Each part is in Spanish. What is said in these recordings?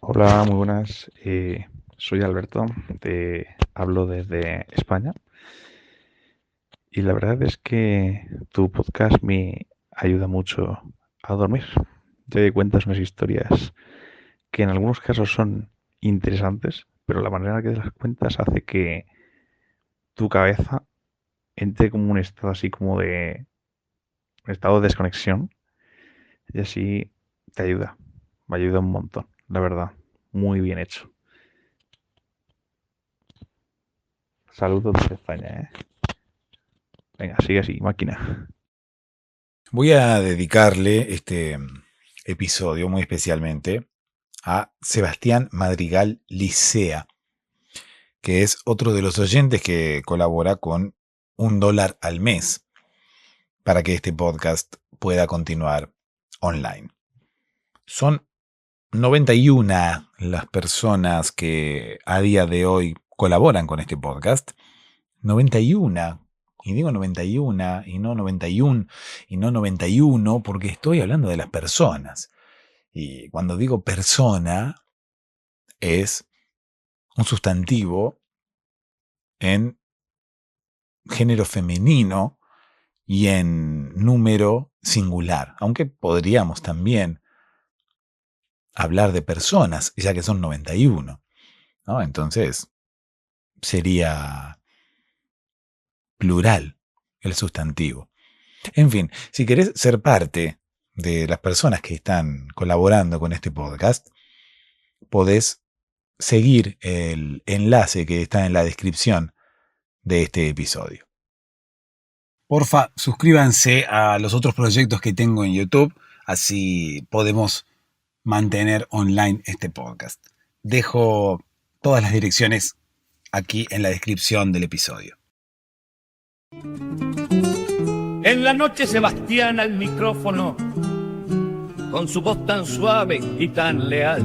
Hola, muy buenas. Soy Alberto, hablo desde España y la verdad es que tu podcast me ayuda mucho a dormir. Ya que cuentas unas historias que en algunos casos son interesantes, pero la manera en que las cuentas hace que tu cabeza entre como un estado así como de un estado de desconexión y así te ayuda. Me ayuda un montón, la verdad. Muy bien hecho. Saludos desde España, ¿eh? Venga, sigue así, máquina. Voy a dedicarle este episodio muy especialmente a Sebastián Madrigal Licea, que es otro de los oyentes que colabora con $1 al mes para que este podcast pueda continuar online. Son 91 las personas que a día de hoy colaboran con este podcast. 91. Y digo 91 y no 91 y no 91 porque estoy hablando de las personas. Y cuando digo persona es un sustantivo en género femenino y en número singular, aunque podríamos también hablar de personas, ya que son 91, ¿no? Entonces sería plural el sustantivo. En fin, si querés ser parte de las personas que están colaborando con este podcast, podés seguir el enlace que está en la descripción de este episodio. Porfa, suscríbanse a los otros proyectos que tengo en YouTube, así podemos mantener online este podcast. Dejo todas las direcciones aquí en la descripción del episodio. En la noche Sebastián al micrófono, con su voz tan suave y tan leal,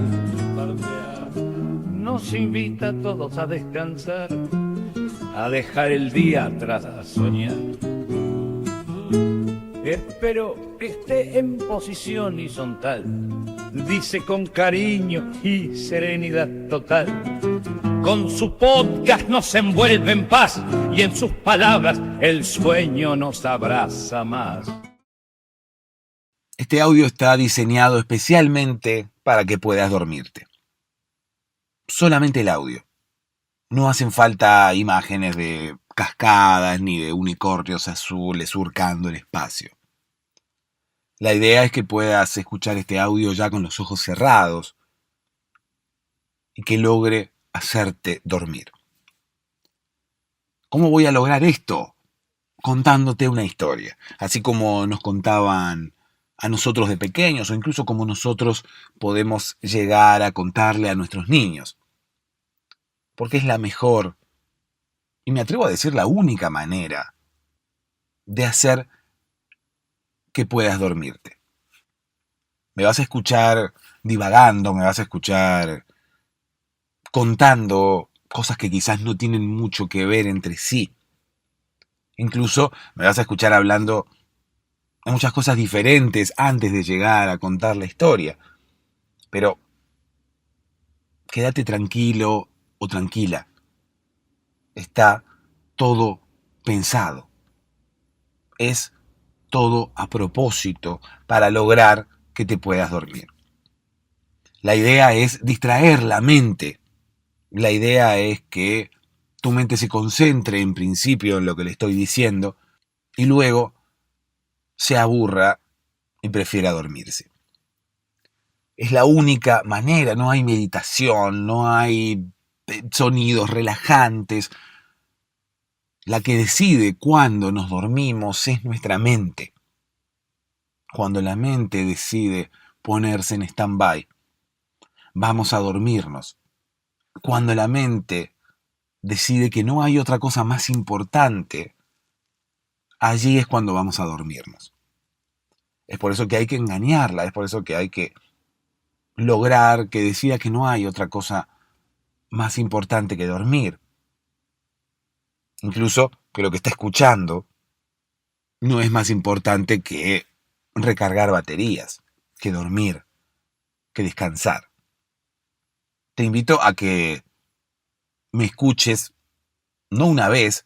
nos invita a todos a descansar, a dejar el día atrás, a soñar. Espero que esté en posición horizontal, dice con cariño y serenidad total. Con su podcast nos envuelve en paz y en sus palabras el sueño nos abraza más. Este audio está diseñado especialmente para que puedas dormirte. Solamente el audio. No hacen falta imágenes de cascadas ni de unicornios azules surcando el espacio. La idea es que puedas escuchar este audio ya con los ojos cerrados y que logre hacerte dormir. ¿Cómo voy a lograr esto? Contándote una historia, así como nos contaban a nosotros de pequeños o incluso como nosotros podemos llegar a contarle a nuestros niños. Porque es la mejor, y me atrevo a decir la única manera de hacer que puedas dormirte. Me vas a escuchar divagando, me vas a escuchar contando cosas que quizás no tienen mucho que ver entre sí. Incluso me vas a escuchar hablando de muchas cosas diferentes antes de llegar a contar la historia. Pero quédate tranquilo o tranquila. Está todo pensado. Es todo a propósito para lograr que te puedas dormir. La idea es distraer la mente. La idea es que tu mente se concentre en principio en lo que le estoy diciendo y luego se aburra y prefiera dormirse. Es la única manera, no hay meditación, no hay sonidos relajantes. La que decide cuándo nos dormimos es nuestra mente. Cuando la mente decide ponerse en stand-by, vamos a dormirnos. Cuando la mente decide que no hay otra cosa más importante, allí es cuando vamos a dormirnos. Es por eso que hay que engañarla, es por eso que hay que lograr que decida que no hay otra cosa más importante que dormir. Incluso que lo que está escuchando no es más importante que recargar baterías, que dormir, que descansar. te invito a que me escuches no una vez,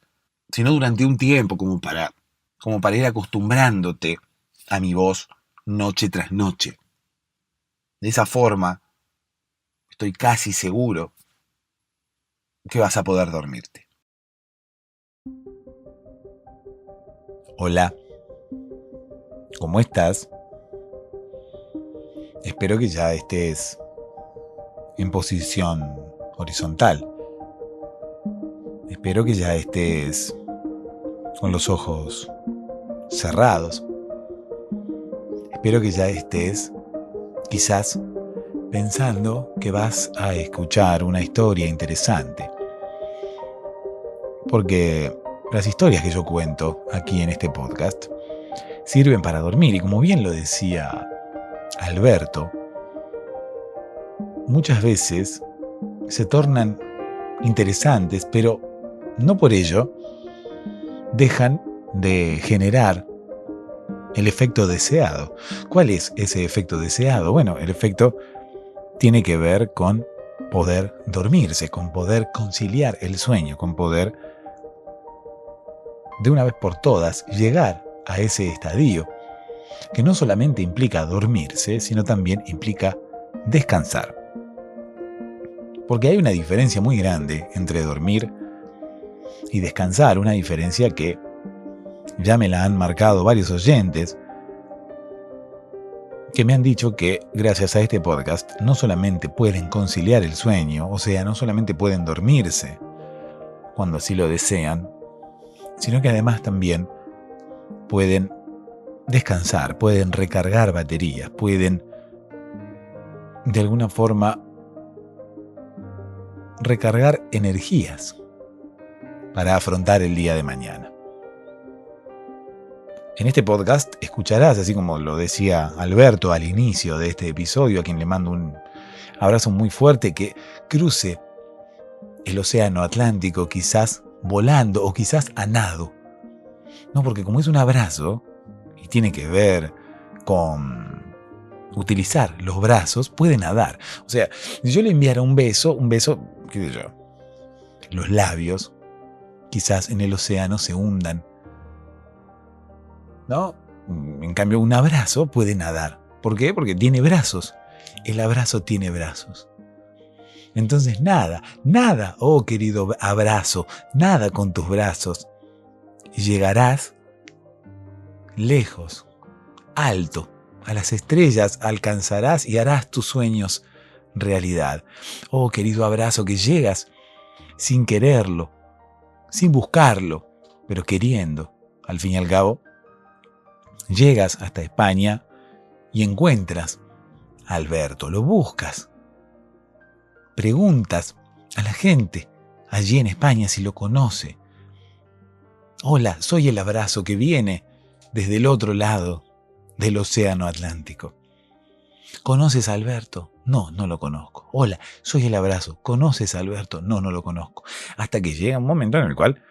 sino durante un tiempo, como para ir acostumbrándote a mi voz noche tras noche. De esa forma, estoy casi seguro que vas a poder dormirte. Hola, ¿cómo estás? Espero que ya estés en posición horizontal. Espero que ya estés con los ojos cerrados. Espero que ya estés quizás pensando que vas a escuchar una historia interesante. Porque las historias que yo cuento aquí en este podcast sirven para dormir y, como bien lo decía Alberto, muchas veces se tornan interesantes, pero no por ello dejan de generar el efecto deseado. ¿Cuál es ese efecto deseado? Bueno, el efecto tiene que ver con poder dormirse, con poder conciliar el sueño, con poder de una vez por todas llegar a ese estadio que no solamente implica dormirse, sino también implica descansar. Porque hay una diferencia muy grande entre dormir y descansar, una diferencia que ya me la han marcado varios oyentes que me han dicho que gracias a este podcast no solamente pueden conciliar el sueño, o sea, no solamente pueden dormirse cuando así lo desean, sino que además también pueden descansar, pueden recargar baterías, pueden de alguna forma recargar energías para afrontar el día de mañana. En este podcast escucharás, así como lo decía Alberto al inicio de este episodio, a quien le mando un abrazo muy fuerte, que cruce el océano Atlántico quizás volando o quizás a nado. No, porque como es un abrazo y tiene que ver con utilizar los brazos, puede nadar. O sea, si yo le enviara un beso, qué sé yo, los labios quizás en el océano se hundan, ¿no? En cambio, un abrazo puede nadar. ¿Por qué? Porque tiene brazos. El abrazo tiene brazos. Entonces nada, oh querido abrazo, nada con tus brazos. Y llegarás lejos, alto, a las estrellas alcanzarás y harás tus sueños realidad. Oh querido abrazo, que llegas sin quererlo, sin buscarlo, pero queriendo. Al fin y al cabo, llegas hasta España y encuentras a Alberto, lo buscas. Preguntas a la gente allí en España si lo conoce. Hola, soy el abrazo que viene desde el otro lado del océano Atlántico. ¿Conoces a Alberto? No, no lo conozco. Hola, soy el abrazo. ¿Conoces a Alberto? No, no lo conozco. Hasta que llega un momento en el cual,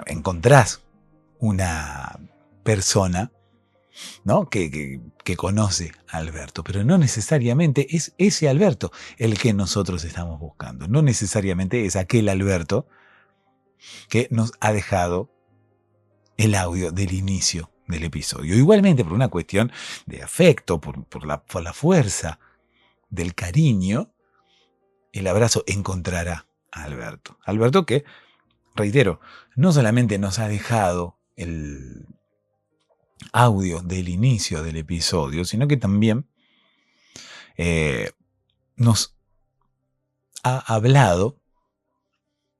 encontrás una persona, ¿no? que conoce a Alberto, pero no necesariamente es ese Alberto el que nosotros estamos buscando. No necesariamente es aquel Alberto que nos ha dejado el audio del inicio del episodio. Igualmente, por una cuestión de afecto, por la fuerza del cariño, el abrazo encontrará a Alberto. Alberto que, reitero, no solamente nos ha dejado el audio del inicio del episodio, sino que también nos ha hablado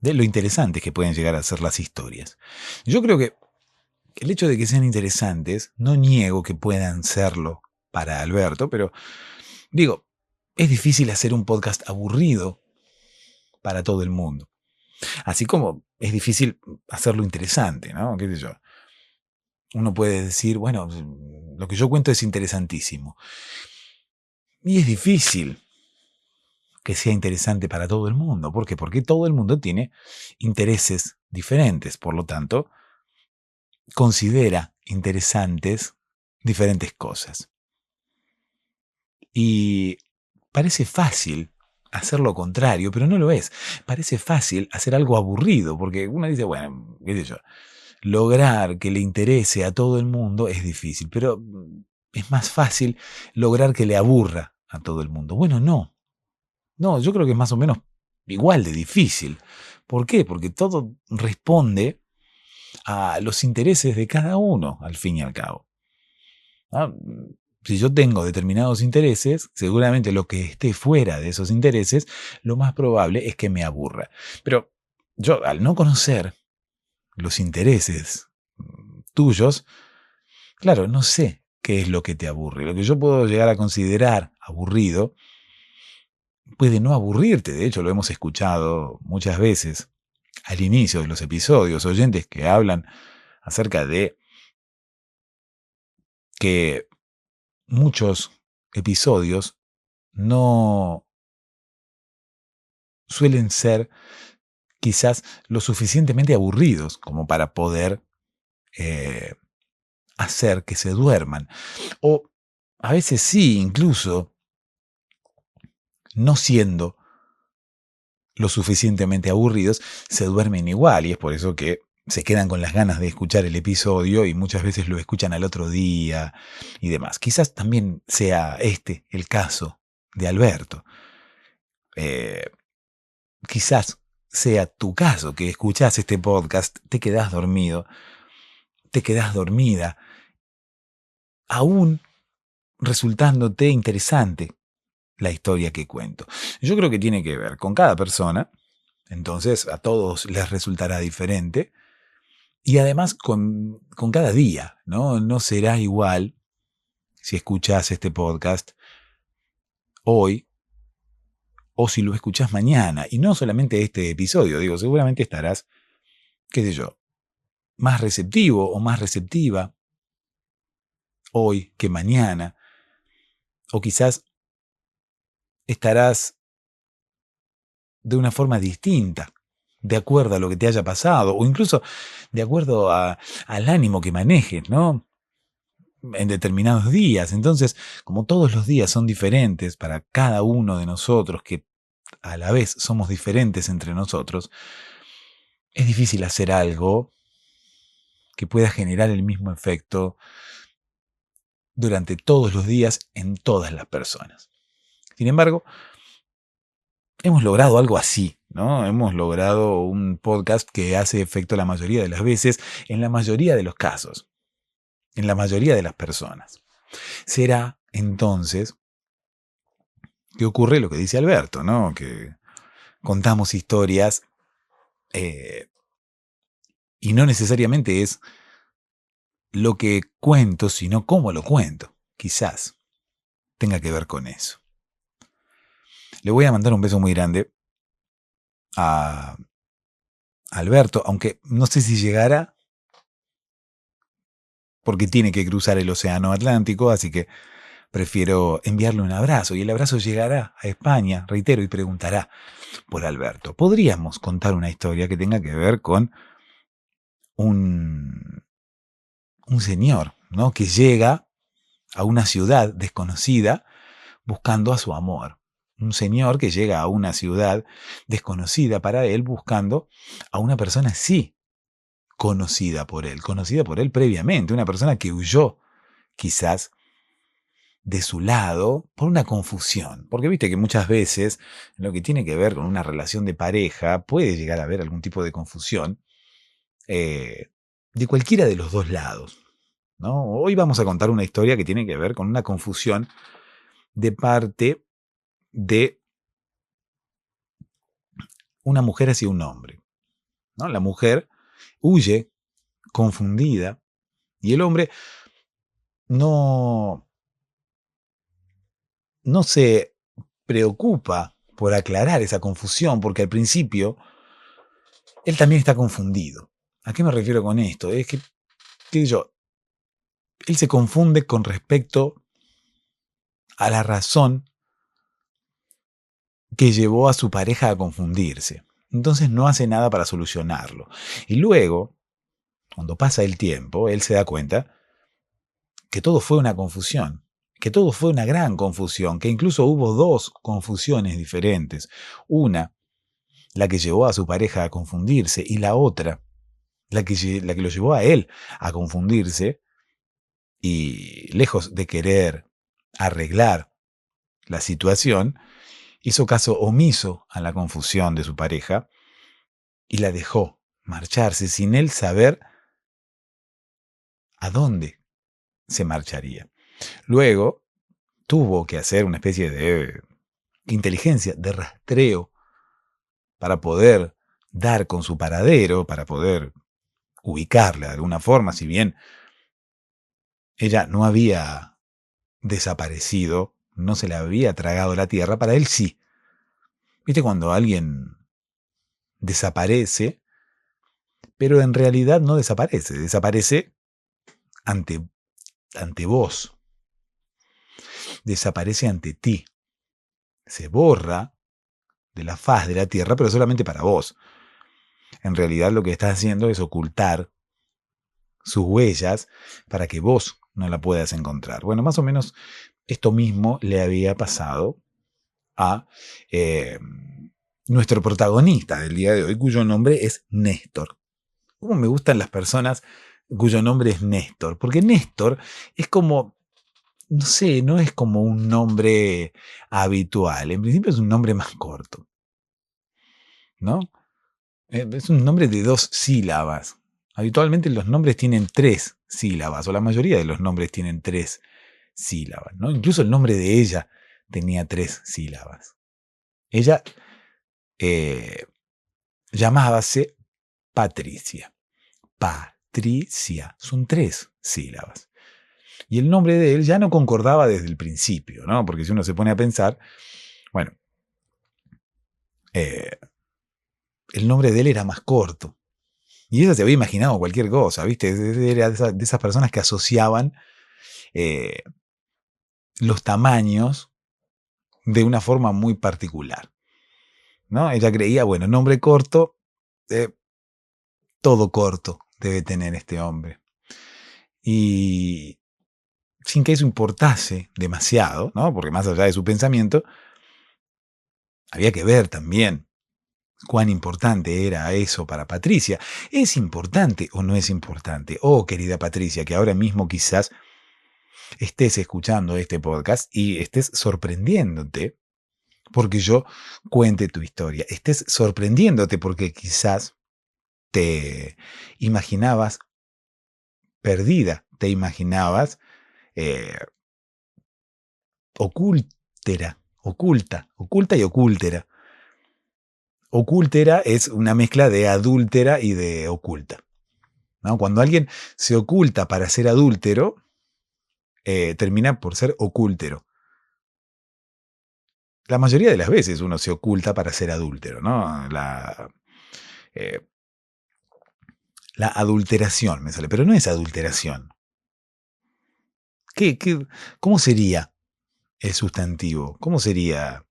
de lo interesantes que pueden llegar a ser las historias. Yo creo que el hecho de que sean interesantes, no niego que puedan serlo para Alberto, pero digo, es difícil hacer un podcast aburrido para todo el mundo. Así como es difícil hacerlo interesante, ¿no? ¿Qué sé yo? Uno puede decir, bueno, lo que yo cuento es interesantísimo. Y es difícil que sea interesante para todo el mundo. ¿Por qué? Porque todo el mundo tiene intereses diferentes. Por lo tanto, considera interesantes diferentes cosas. Y parece fácil hacer lo contrario, pero no lo es. Parece fácil hacer algo aburrido, porque uno dice, bueno, qué sé yo, lograr que le interese a todo el mundo es difícil, pero es más fácil lograr que le aburra a todo el mundo. Bueno, no. No, yo creo que es más o menos igual de difícil. ¿Por qué? Porque todo responde a los intereses de cada uno, al fin y al cabo. ¿Ah? Si yo tengo determinados intereses, seguramente lo que esté fuera de esos intereses, lo más probable es que me aburra. Pero yo, al no conocer los intereses tuyos, claro, no sé qué es lo que te aburre. Lo que yo puedo llegar a considerar aburrido puede no aburrirte. De hecho, lo hemos escuchado muchas veces al inicio de los episodios, oyentes que hablan acerca de que muchos episodios no suelen ser quizás lo suficientemente aburridos como para poder hacer que se duerman. O a veces sí, incluso no siendo lo suficientemente aburridos, se duermen igual, y es por eso que se quedan con las ganas de escuchar el episodio y muchas veces lo escuchan al otro día y demás. Quizás también sea este el caso de Alberto. Quizás sea tu caso, que escuchás este podcast, te quedás dormido, te quedás dormida, aún resultándote interesante la historia que cuento. Yo creo que tiene que ver con cada persona, entonces a todos les resultará diferente, y además con cada día, ¿no? No será igual si escuchás este podcast hoy o si lo escuchás mañana, y no solamente este episodio, digo, seguramente estarás, qué sé yo, más receptivo o más receptiva hoy que mañana, o quizás estarás de una forma distinta, de acuerdo a lo que te haya pasado, o incluso de acuerdo al ánimo que manejes, ¿no? En determinados días. Entonces, como todos los días son diferentes para cada uno de nosotros, que a la vez somos diferentes entre nosotros, es difícil hacer algo que pueda generar el mismo efecto durante todos los días en todas las personas. Sin embargo, hemos logrado algo así, ¿no? Hemos logrado un podcast que hace efecto la mayoría de las veces, en la mayoría de los casos, en la mayoría de las personas. Será entonces que ocurre lo que dice Alberto, ¿no? Que contamos historias y no necesariamente es lo que cuento, sino cómo lo cuento. Quizás tenga que ver con eso. Le voy a mandar un beso muy grande a Alberto, aunque no sé si llegará, porque tiene que cruzar el océano Atlántico, así que prefiero enviarle un abrazo, y el abrazo llegará a España, reitero, y preguntará por Alberto. Podríamos contar una historia que tenga que ver con un señor, ¿no? Que llega a una ciudad desconocida buscando a su amor. Un señor que llega a una ciudad desconocida para él buscando a una persona sí conocida por él previamente, una persona que huyó quizás de su lado por una confusión. Porque viste que muchas veces en lo que tiene que ver con una relación de pareja puede llegar a haber algún tipo de confusión de cualquiera de los dos lados, ¿no? Hoy vamos a contar una historia que tiene que ver con una confusión de parte de una mujer hacia un hombre, ¿no? La mujer huye confundida y el hombre no se preocupa por aclarar esa confusión, porque al principio él también está confundido. ¿A qué me refiero con esto? Es que, él se confunde con respecto a la razón que llevó a su pareja a confundirse. Entonces no hace nada para solucionarlo. Y luego, cuando pasa el tiempo, él se da cuenta que todo fue una confusión, que todo fue una gran confusión, que incluso hubo dos confusiones diferentes. Una, la que llevó a su pareja a confundirse, y la otra, la que lo llevó a él a confundirse, y lejos de querer arreglar la situación, hizo caso omiso a la confusión de su pareja y la dejó marcharse sin él saber a dónde se marcharía. Luego tuvo que hacer una especie de inteligencia, de rastreo, para poder dar con su paradero, para poder ubicarla de alguna forma, si bien ella no había desaparecido, no se le había tragado la tierra, para él sí. ¿Viste cuando alguien desaparece, pero en realidad no desaparece? Desaparece ante vos. Desaparece ante ti. Se borra de la faz de la tierra, pero solamente para vos. En realidad lo que está haciendo es ocultar sus huellas para que vos no la puedas encontrar. Bueno, más o menos esto mismo le había pasado a nuestro protagonista del día de hoy, cuyo nombre es Néstor. ¿Cómo me gustan las personas cuyo nombre es Néstor? Porque Néstor es como, no sé, no es como un nombre habitual. En principio es un nombre más corto, ¿no? Es un nombre de 2 sílabas. Habitualmente los nombres tienen 3 sílabas, o la mayoría de los nombres tienen 3 sílabas, ¿no? Incluso el nombre de ella tenía 3 sílabas. Ella llamábase Patricia. Patricia. Son 3 sílabas. Y el nombre de él ya no concordaba desde el principio, ¿no? Porque si uno se pone a pensar, bueno, el nombre de él era más corto. Y ella se había imaginado cualquier cosa, ¿viste? Era de esas personas que asociaban los tamaños de una forma muy particular, ¿no? Ella creía, bueno, nombre corto, todo corto debe tener este hombre. Y sin que eso importase demasiado, ¿no? Porque más allá de su pensamiento, había que ver también cuán importante era eso para Patricia. ¿Es importante o no es importante? Oh, querida Patricia, que ahora mismo quizás estés escuchando este podcast y estés sorprendiéndote porque yo cuente tu historia. Estés sorprendiéndote porque quizás te imaginabas perdida, te imaginabas oculta y ocúltera. Ocúltera es una mezcla de adúltera y de oculta, ¿no? Cuando alguien se oculta para ser adúltero, termina por ser ocúltero. La mayoría de las veces uno se oculta para ser adúltero, ¿no? La adulteración me sale, pero no es adulteración. ¿Cómo sería el sustantivo? ¿Cómo sería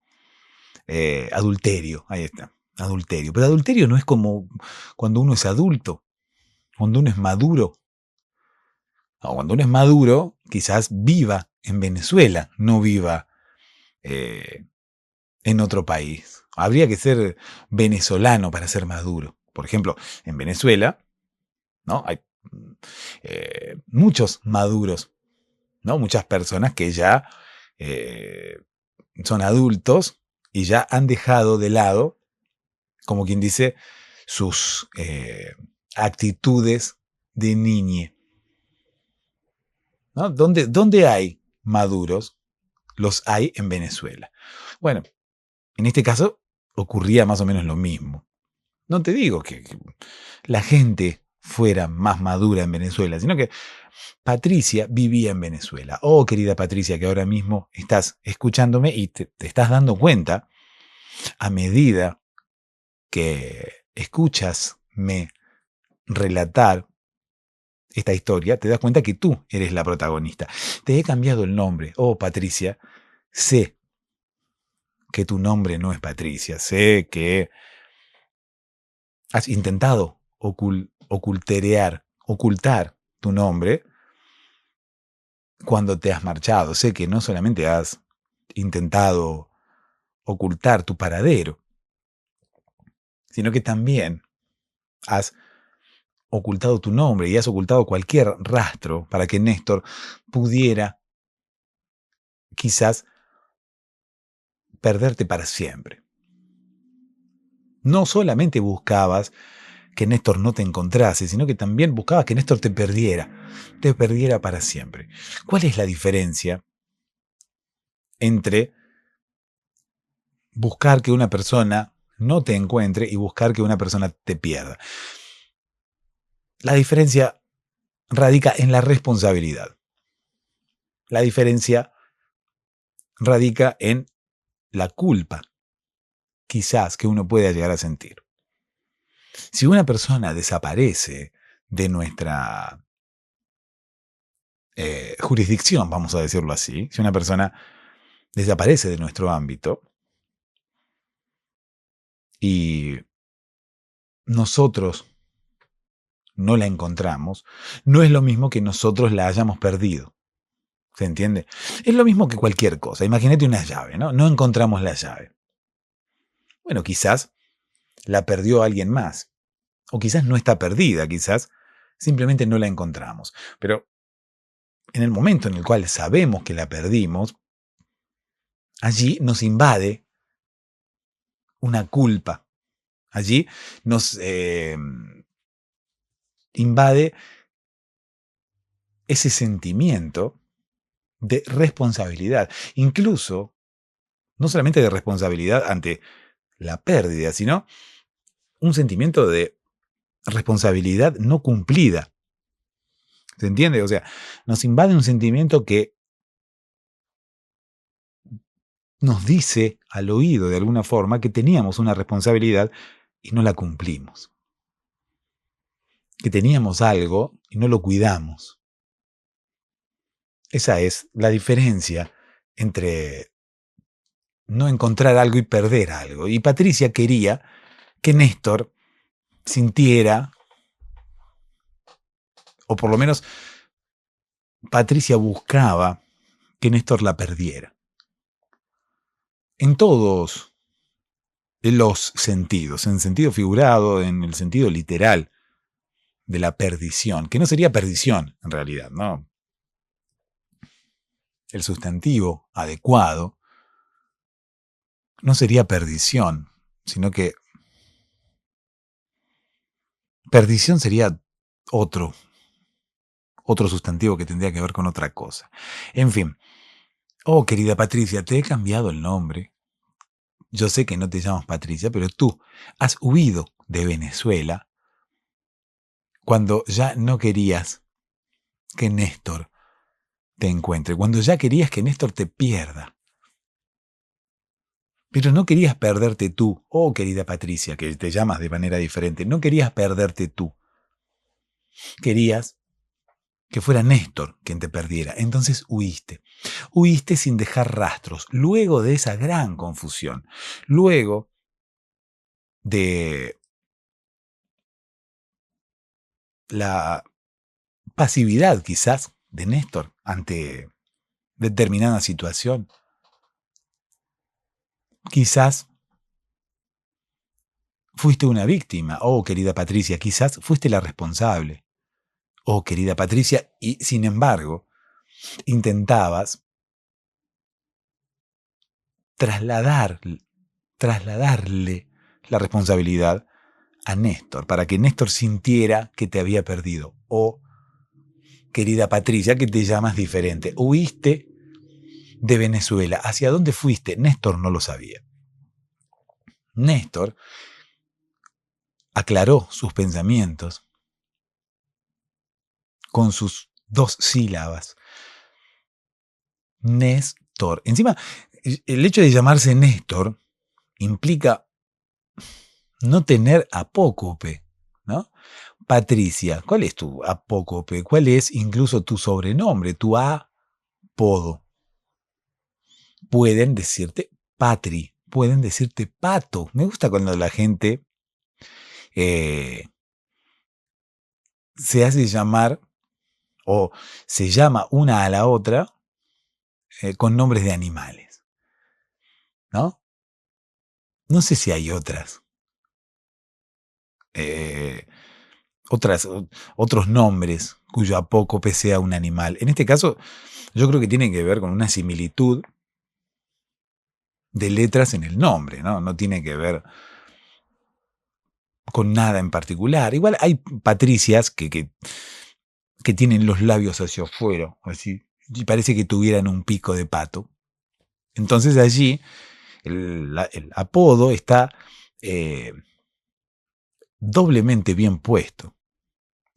adulterio? Ahí está, adulterio. Pero adulterio no es como cuando uno es adulto, cuando uno es maduro. No, cuando uno es maduro, quizás viva en Venezuela, no viva en otro país. Habría que ser venezolano para ser maduro. Por ejemplo, en Venezuela, ¿no? Hay muchos maduros, ¿no? Muchas personas que ya son adultos y ya han dejado de lado, como quien dice, sus actitudes de niñe, ¿no? ¿Dónde hay maduros? Los hay en Venezuela. Bueno, en este caso ocurría más o menos lo mismo. No te digo que la gente fuera más madura en Venezuela, sino que Patricia vivía en Venezuela. Oh, querida Patricia, que ahora mismo estás escuchándome y te estás dando cuenta, a medida que escuchasme relatar esta historia, te das cuenta que tú eres la protagonista. Te he cambiado el nombre. Oh, Patricia, sé que tu nombre no es Patricia. Sé que has intentado ocultar tu nombre cuando te has marchado. Sé que no solamente has intentado ocultar tu paradero, sino que también has ocultado tu nombre y has ocultado cualquier rastro para que Néstor pudiera quizás perderte para siempre. No solamente buscabas que Néstor no te encontrase, sino que también buscabas que Néstor te perdiera para siempre. ¿Cuál es la diferencia entre buscar que una persona no te encuentre y buscar que una persona te pierda? La diferencia radica en la responsabilidad. La diferencia radica en la culpa, quizás, que uno pueda llegar a sentir. Si una persona desaparece de nuestra jurisdicción, vamos a decirlo así, si una persona desaparece de nuestro ámbito y nosotros no la encontramos, no es lo mismo que nosotros la hayamos perdido. ¿Se entiende? Es lo mismo que cualquier cosa. Imagínate una llave, ¿no? No encontramos la llave. Bueno, quizás la perdió alguien más. O quizás no está perdida, quizás simplemente no la encontramos. Pero en el momento en el cual sabemos que la perdimos, allí nos invade una culpa. Allí nos invade ese sentimiento de responsabilidad. Incluso, no solamente de responsabilidad ante la pérdida, sino un sentimiento de responsabilidad no cumplida. ¿Se entiende? O sea, nos invade un sentimiento que nos dice al oído de alguna forma que teníamos una responsabilidad y no la cumplimos. Que teníamos algo y no lo cuidamos. Esa es la diferencia entre no encontrar algo y perder algo. Y Patricia quería que Néstor sintiera, o por lo menos Patricia buscaba que Néstor la perdiera. En todos los sentidos, en sentido figurado, en el sentido literal de la perdición, que no sería perdición en realidad, ¿no? El sustantivo adecuado no sería perdición, sino que perdición sería otro sustantivo que tendría que ver con otra cosa. En fin, oh querida Patricia, te he cambiado el nombre. Yo sé que no te llamas Patricia, pero tú has huido de Venezuela cuando ya no querías que Néstor te encuentre, cuando ya querías que Néstor te pierda. Pero no querías perderte tú, oh querida Patricia, que te llamas de manera diferente, no querías perderte tú. Querías que fuera Néstor quien te perdiera. Entonces huiste. Huiste sin dejar rastros. Luego de esa gran confusión, luego de la pasividad quizás de Néstor ante determinada situación, quizás fuiste una víctima, oh querida Patricia, quizás fuiste la responsable, oh querida Patricia, y sin embargo intentabas trasladarle la responsabilidad a Néstor, para que Néstor sintiera que te había perdido. Oh, querida Patricia, que te llamas diferente. Huiste de Venezuela. ¿Hacia dónde fuiste? Néstor no lo sabía. Néstor aclaró sus pensamientos con sus 2 sílabas. Néstor. Encima, el hecho de llamarse Néstor implica no tener apócope, ¿no? Patricia, ¿cuál es tu apócope? ¿Cuál es incluso tu sobrenombre, tu apodo? Pueden decirte Patri, pueden decirte Pato. Me gusta cuando la gente se hace llamar o se llama una a la otra con nombres de animales, ¿no? No sé si hay eh, otros nombres cuyo apócope sea un animal. En este caso, yo creo que tiene que ver con una similitud de letras en el nombre, ¿no? No tiene que ver con nada en particular. Igual hay patricias que tienen los labios hacia afuera, así, y parece que tuvieran un pico de pato. Entonces allí el apodo está doblemente bien puesto,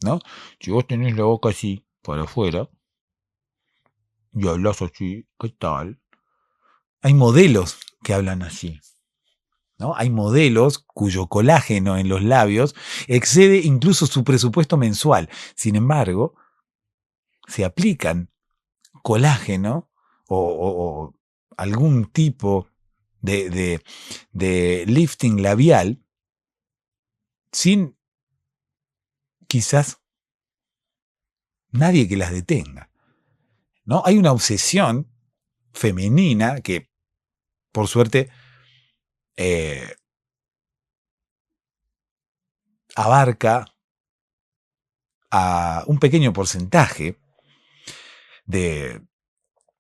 ¿no? Si vos tenés la boca así, para afuera, y hablas así, ¿qué tal? Hay modelos que hablan así, ¿no? Hay modelos cuyo colágeno en los labios excede incluso su presupuesto mensual. Sin embargo, se aplican colágeno o algún tipo de lifting labial sin quizás nadie que las detenga, ¿no? Hay una obsesión femenina que, por suerte, abarca a un pequeño porcentaje de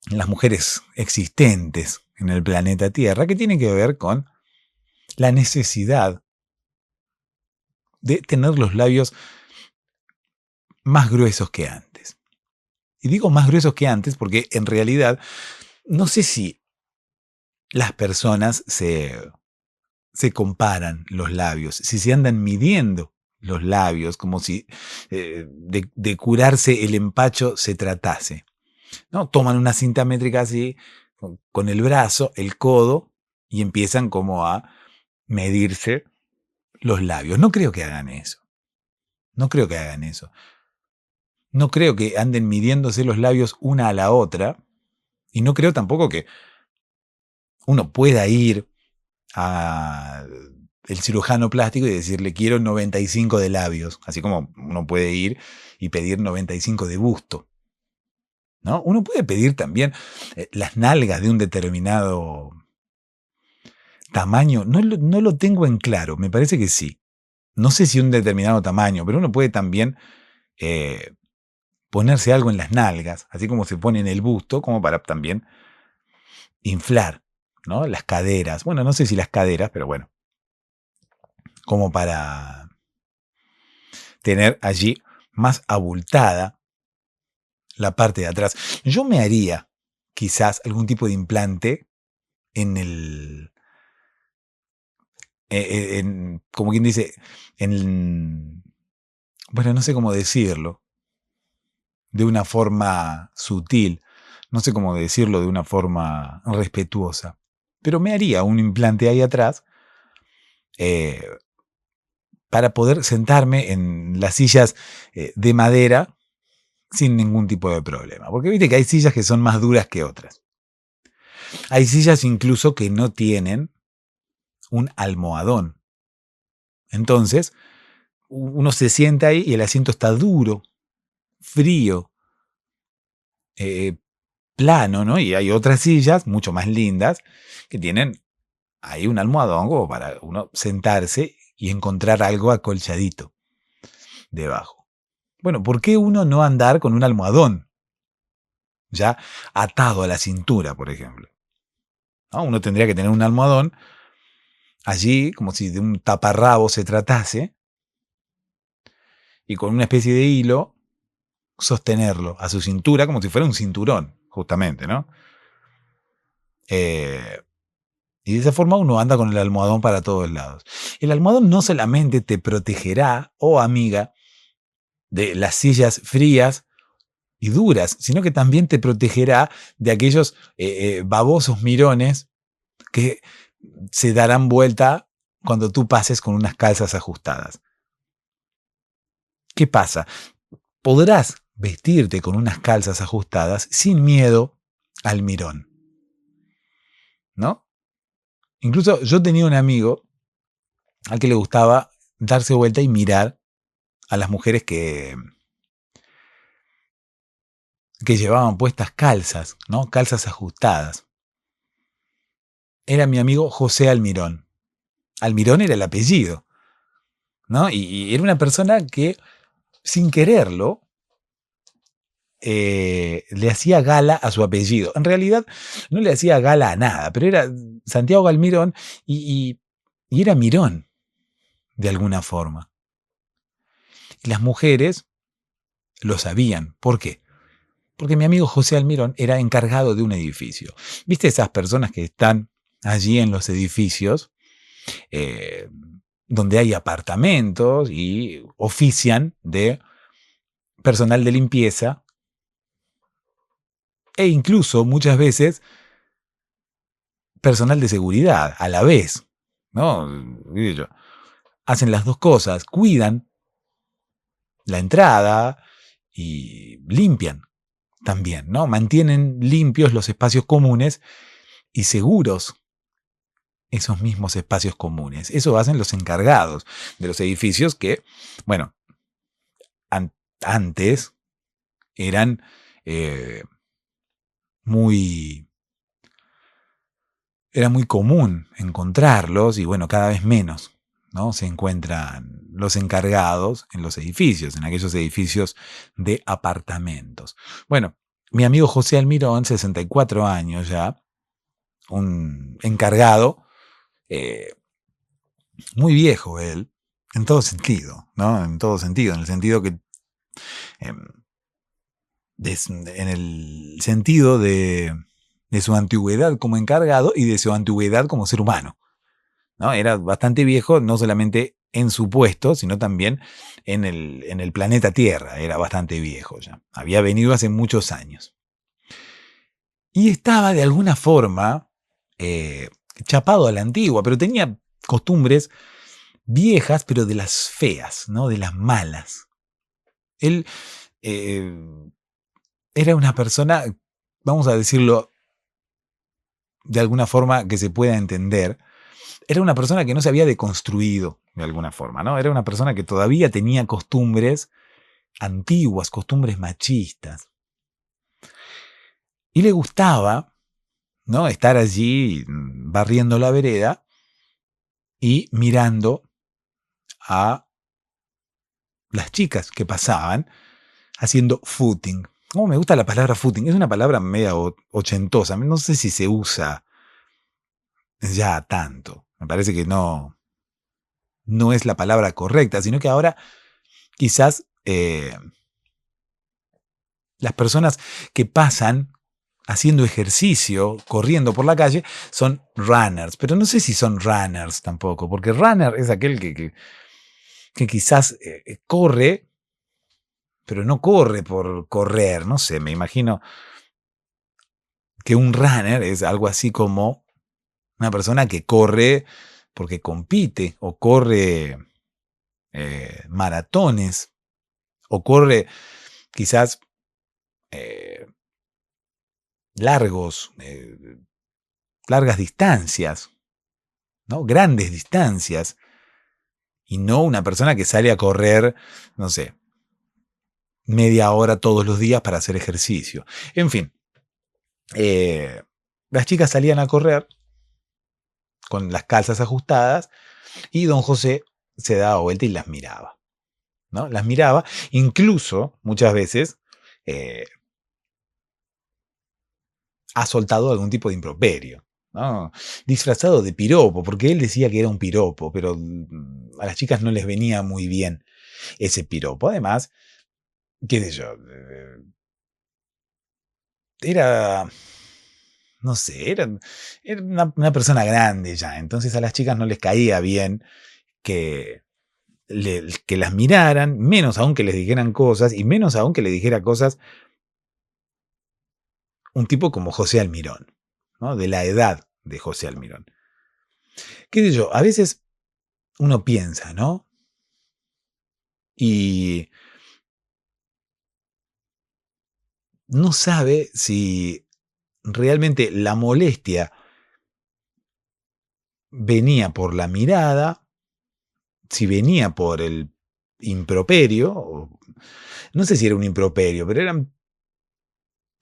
las mujeres existentes en el planeta Tierra, que tiene que ver con la necesidad de tener los labios más gruesos que antes. Y digo más gruesos que antes porque en realidad no sé si las personas se comparan los labios, si se andan midiendo los labios, como si de curarse el empacho se tratase, ¿no? Toman una cinta métrica así, con el brazo, el codo, y empiezan como a medirse los labios. No creo que hagan eso. No creo que hagan eso. No creo que anden midiéndose los labios una a la otra. Y no creo tampoco que uno pueda ir a el cirujano plástico y decirle quiero 95 de labios, así como uno puede ir y pedir 95 de busto, ¿no? Uno puede pedir también las nalgas de un determinado tamaño, no lo tengo en claro, me parece que sí. No sé si un determinado tamaño, pero uno puede también ponerse algo en las nalgas, así como se pone en el busto, como para también inflar, ¿no? Las caderas. Bueno, no sé si las caderas, pero bueno, como para tener allí más abultada la parte de atrás. Yo me haría quizás algún tipo de implante en el, como quien dice, bueno, no sé cómo decirlo, de una forma sutil, no sé cómo decirlo de una forma respetuosa, pero me haría un implante ahí atrás para poder sentarme en las sillas de madera sin ningún tipo de problema. Porque viste que hay sillas que son más duras que otras. Hay sillas incluso que no tienen un almohadón. Entonces, uno se sienta ahí y el asiento está duro, frío, plano, ¿no? Y hay otras sillas mucho más lindas que tienen ahí un almohadón como para uno sentarse y encontrar algo acolchadito debajo. Bueno, ¿por qué uno no andar con un almohadón ya atado a la cintura, por ejemplo? ¿No? Uno tendría que tener un almohadón allí, como si de un taparrabo se tratase, y con una especie de hilo sostenerlo a su cintura como si fuera un cinturón, justamente, ¿no? Y de esa forma uno anda con el almohadón para todos lados. El almohadón no solamente te protegerá, oh amiga, de las sillas frías y duras, sino que también te protegerá de aquellos babosos mirones que se darán vuelta cuando tú pases con unas calzas ajustadas. ¿Qué pasa? Podrás vestirte con unas calzas ajustadas sin miedo al mirón, ¿no? Incluso yo tenía un amigo al que le gustaba darse vuelta y mirar a las mujeres que llevaban puestas calzas, ¿no? Calzas ajustadas. Era mi amigo José Almirón. Almirón era el apellido, ¿no? Y era una persona que, sin quererlo, le hacía gala a su apellido. En realidad no le hacía gala a nada, pero era Santiago Almirón y era Mirón, de alguna forma. Y las mujeres lo sabían. ¿Por qué? Porque mi amigo José Almirón era encargado de un edificio. ¿Viste esas personas que están allí en los edificios, donde hay apartamentos y ofician de personal de limpieza e incluso muchas veces personal de seguridad a la vez, ¿no? Hacen las dos cosas, cuidan la entrada y limpian también, ¿no? Mantienen limpios los espacios comunes y seguros esos mismos espacios comunes. Eso hacen los encargados de los edificios que, bueno, antes eran era muy común encontrarlos y bueno, cada vez menos, ¿no? Se encuentran los encargados en los edificios, en aquellos edificios de apartamentos. Bueno, mi amigo José Almirón, 64 años ya, un encargado, muy viejo él, en todo sentido, ¿no? En todo sentido, en el sentido que en el sentido de su antigüedad como encargado y de su antigüedad como ser humano, ¿no? Era bastante viejo, no solamente en su puesto, sino también en el planeta Tierra, era bastante viejo ya. Había venido hace muchos años. Y estaba de alguna forma chapado a la antigua, pero tenía costumbres viejas, pero de las feas, ¿no? De las malas. Él era una persona, vamos a decirlo de alguna forma que se pueda entender, era una persona que no se había deconstruido de alguna forma, ¿no? Era una persona que todavía tenía costumbres antiguas, costumbres machistas. Y le gustaba, ¿no? Estar allí barriendo la vereda y mirando a las chicas que pasaban haciendo footing. Oh, me gusta la palabra footing. Es una palabra media ochentosa. No sé si se usa ya tanto. Me parece que no es la palabra correcta, sino que ahora quizás las personas que pasan haciendo ejercicio, corriendo por la calle, son runners. Pero no sé si son runners tampoco, porque runner es aquel que quizás corre, pero no corre por correr. No sé, me imagino que un runner es algo así como una persona que corre porque compite o corre maratones o corre quizás largas distancias, ¿no? Grandes distancias, y no una persona que sale a correr, no sé, media hora todos los días para hacer ejercicio. En fin, las chicas salían a correr con las calzas ajustadas y don José se daba vuelta y las miraba, ¿no? Las miraba, incluso muchas veces ha soltado algún tipo de improperio, ¿no? Disfrazado de piropo, porque él decía que era un piropo, pero a las chicas no les venía muy bien ese piropo. Además, qué sé yo, era, no sé, era una persona grande ya, entonces a las chicas no les caía bien que las miraran, menos aún que les dijeran cosas, y menos aún que le dijera cosas un tipo como José Almirón, ¿no? De la edad de José Almirón. ¿Qué sé yo? A veces uno piensa, ¿no? Y no sabe si realmente la molestia venía por la mirada, si venía por el improperio, no sé si era un improperio, pero eran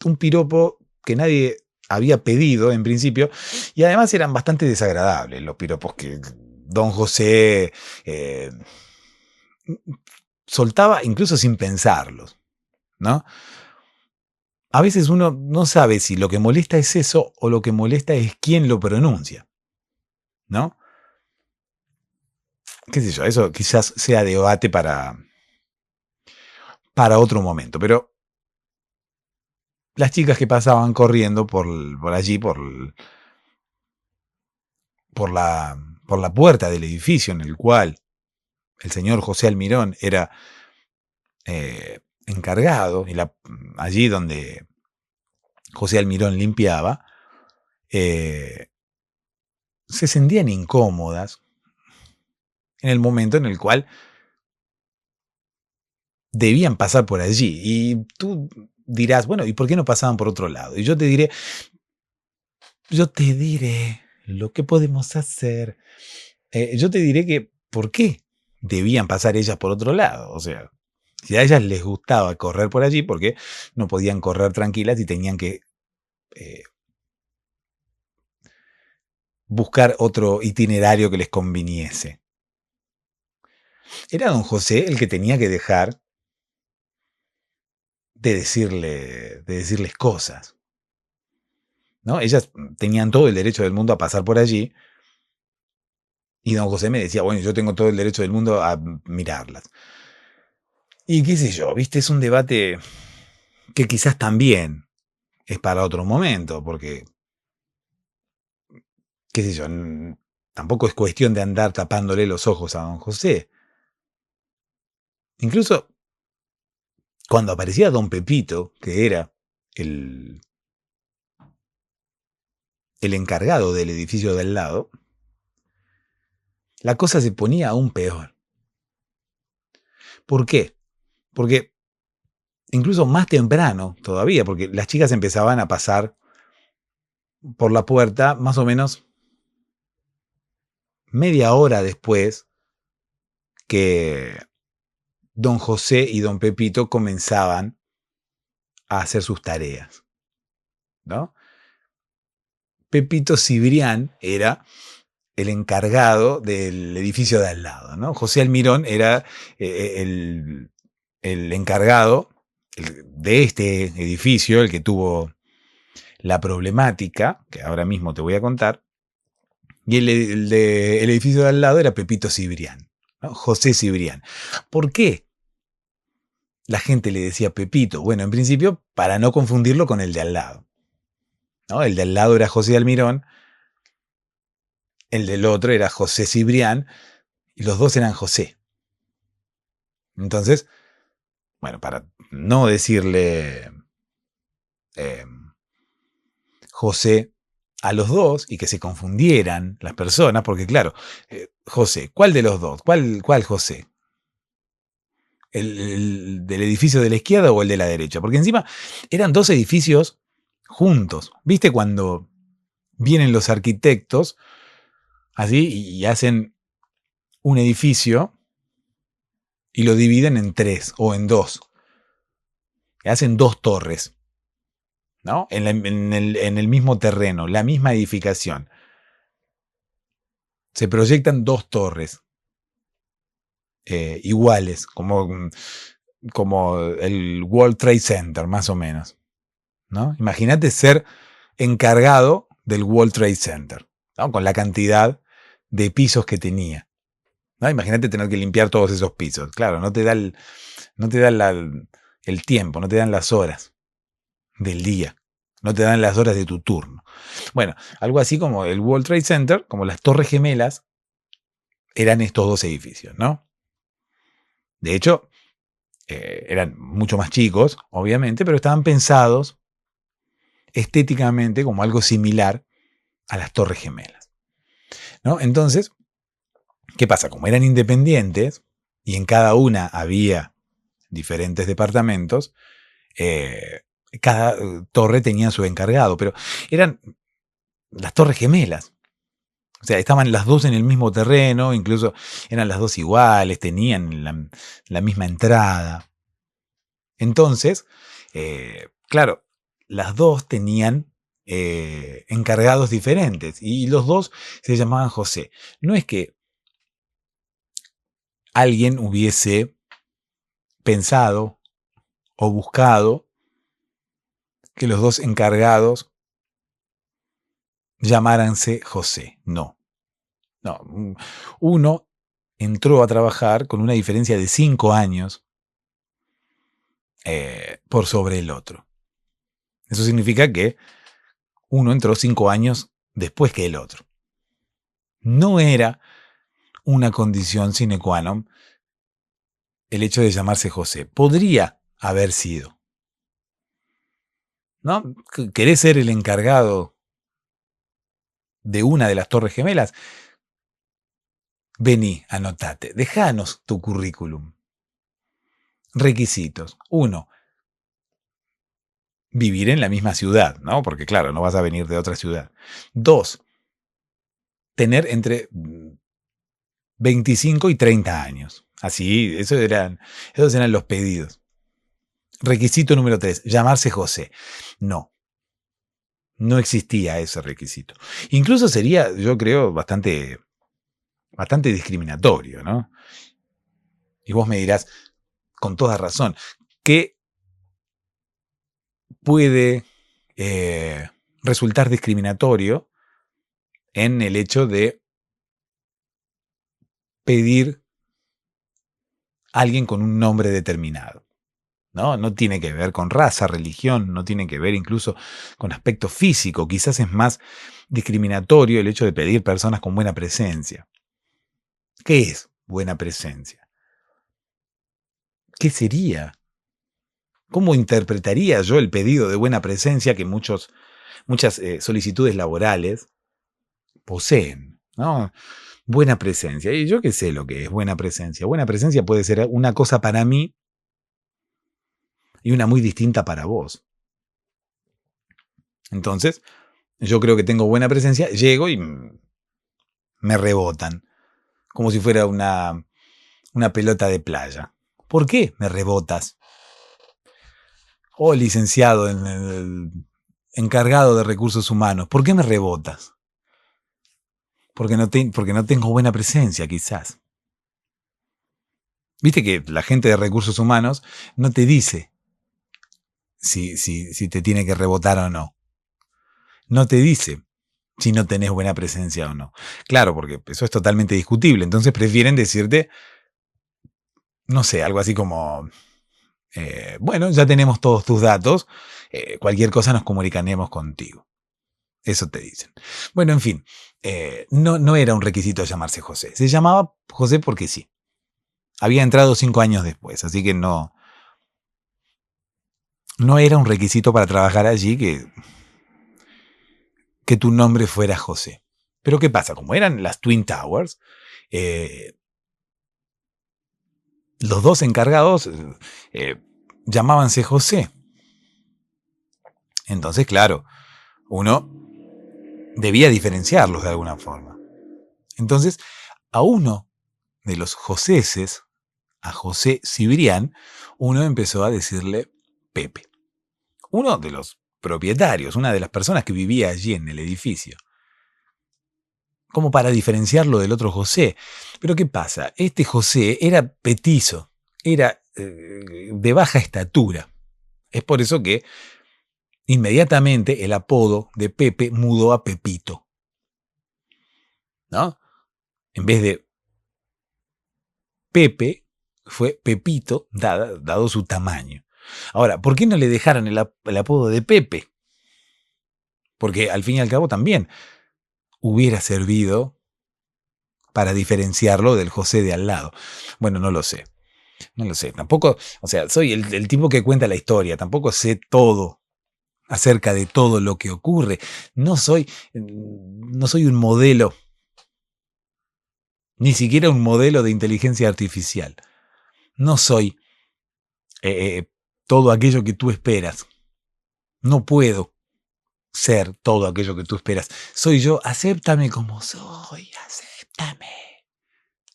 un piropo que nadie había pedido en principio, y además eran bastante desagradables los piropos que don José soltaba incluso sin pensarlos, ¿no? A veces uno no sabe si lo que molesta es eso o lo que molesta es quién lo pronuncia, ¿no? Qué sé yo, eso quizás sea debate para otro momento, pero las chicas que pasaban corriendo por allí, por la puerta del edificio en el cual el señor José Almirón era encargado, y allí donde José Almirón limpiaba, se sentían incómodas en el momento en el cual debían pasar por allí. Y tú dirás, bueno, ¿y por qué no pasaban por otro lado? Y yo te diré lo que podemos hacer. Yo te diré que, ¿por qué debían pasar ellas por otro lado? O sea, si a ellas les gustaba correr por allí, ¿por qué no podían correr tranquilas y tenían que buscar otro itinerario que les conviniese? Era don José el que tenía que dejar de decirles cosas, ¿no? Ellas tenían todo el derecho del mundo a pasar por allí, y don José me decía, bueno, yo tengo todo el derecho del mundo a mirarlas. Y qué sé yo, ¿viste? Es un debate que quizás también es para otro momento, porque, qué sé yo, tampoco es cuestión de andar tapándole los ojos a don José. Incluso cuando aparecía don Pepito, que era el encargado del edificio del lado, la cosa se ponía aún peor. ¿Por qué? Porque incluso más temprano todavía, porque las chicas empezaban a pasar por la puerta más o menos media hora después que don José y don Pepito comenzaban a hacer sus tareas, ¿no? Pepito Cibrián era el encargado del edificio de al lado, ¿no? José Almirón era el encargado de este edificio, el que tuvo la problemática, que ahora mismo te voy a contar, y el edificio de al lado era Pepito Cibrián, ¿no? José Cibrián. ¿Por qué la gente le decía Pepito? Bueno, en principio, para no confundirlo con el de al lado, ¿no? El de al lado era José Almirón, el del otro era José Cibrián, y los dos eran José. Entonces, bueno, para no decirle José a los dos y que se confundieran las personas, porque claro, José, ¿cuál de los dos? ¿Cuál José? ¿El del edificio de la izquierda o el de la derecha? Porque encima eran dos edificios juntos. ¿Viste cuando vienen los arquitectos así y hacen un edificio y lo dividen en tres o en dos? Hacen dos torres, ¿no? En el mismo terreno, la misma edificación. Se proyectan dos torres iguales, como el World Trade Center, más o menos, ¿no? Imagínate ser encargado del World Trade Center, ¿no? Con la cantidad de pisos que tenía, ¿no? Imagínate tener que limpiar todos esos pisos. Claro, no te da el tiempo, no te dan las horas del día, no te dan las horas de tu turno. Bueno, algo así como el World Trade Center, como las Torres Gemelas, eran estos dos edificios, ¿no? De hecho, eran mucho más chicos, obviamente, pero estaban pensados estéticamente como algo similar a las Torres Gemelas, ¿no? Entonces, ¿qué pasa? Como eran independientes y en cada una había diferentes departamentos, cada torre tenía su encargado, pero eran las Torres Gemelas. O sea, estaban las dos en el mismo terreno, incluso eran las dos iguales, tenían la misma entrada. Entonces, claro, las dos tenían encargados diferentes y los dos se llamaban José. No es que alguien hubiese pensado o buscado que los dos encargados llamáranse José. No. Uno entró a trabajar con una diferencia de 5 años por sobre el otro. Eso significa que uno entró 5 años después que el otro. No era una condición sine qua non el hecho de llamarse José. Podría haber sido, ¿no? ¿Querés ser el encargado de una de las Torres Gemelas? Vení, anotate, dejanos tu currículum. Requisitos. 1, vivir en la misma ciudad, ¿no? Porque claro, no vas a venir de otra ciudad. 2, tener entre 25 y 30 años. Así, esos eran los pedidos. Requisito número 3, llamarse José. No existía ese requisito. Incluso sería, yo creo, bastante discriminatorio, ¿no? Y vos me dirás, con toda razón, ¿qué puede resultar discriminatorio en el hecho de pedir a alguien con un nombre determinado? No tiene que ver con raza, religión, no tiene que ver incluso con aspecto físico. Quizás es más discriminatorio el hecho de pedir personas con buena presencia. ¿Qué es buena presencia? ¿Qué sería? ¿Cómo interpretaría yo el pedido de buena presencia que muchas solicitudes laborales poseen, ¿no? Buena presencia. Y yo qué sé lo que es buena presencia. Buena presencia puede ser una cosa para mí y una muy distinta para vos. Entonces, yo creo que tengo buena presencia, llego y me rebotan, como si fuera una pelota de playa. ¿Por qué me rebotas? Oh, licenciado, el encargado de recursos humanos, ¿por qué me rebotas? Porque no tengo buena presencia, quizás. Viste que la gente de recursos humanos no te dice si te tiene que rebotar o no. No te dice si no tenés buena presencia o no. Claro, porque eso es totalmente discutible. Entonces prefieren decirte, no sé, algo así como, bueno, ya tenemos todos tus datos, cualquier cosa nos comunicaremos contigo. Eso te dicen. Bueno, en fin, no era un requisito llamarse José. Se llamaba José porque sí. Había entrado 5 años después, así que no era un requisito para trabajar allí que tu nombre fuera José. Pero ¿qué pasa? Como eran las Twin Towers, los dos encargados llamábanse José. Entonces, claro, uno debía diferenciarlos de alguna forma. Entonces, a uno de los Joséses, a José Cibrián, uno empezó a decirle Pepe. Uno de los propietarios, una de las personas que vivía allí en el edificio. Como para diferenciarlo del otro José. Pero ¿qué pasa? Este José era petizo, era de baja estatura. Es por eso que inmediatamente el apodo de Pepe mudó a Pepito. ¿No? En vez de Pepe, fue Pepito, dado su tamaño. Ahora, ¿por qué no le dejaron el apodo de Pepe? Porque al fin y al cabo también hubiera servido para diferenciarlo del José de al lado. Bueno, no lo sé. Tampoco, o sea, soy el tipo que cuenta la historia. Tampoco sé todo acerca de todo lo que ocurre. No soy un modelo, ni siquiera un modelo de inteligencia artificial. No soy todo aquello que tú esperas. No puedo ser todo aquello que tú esperas. Soy yo, acéptame como soy, acéptame.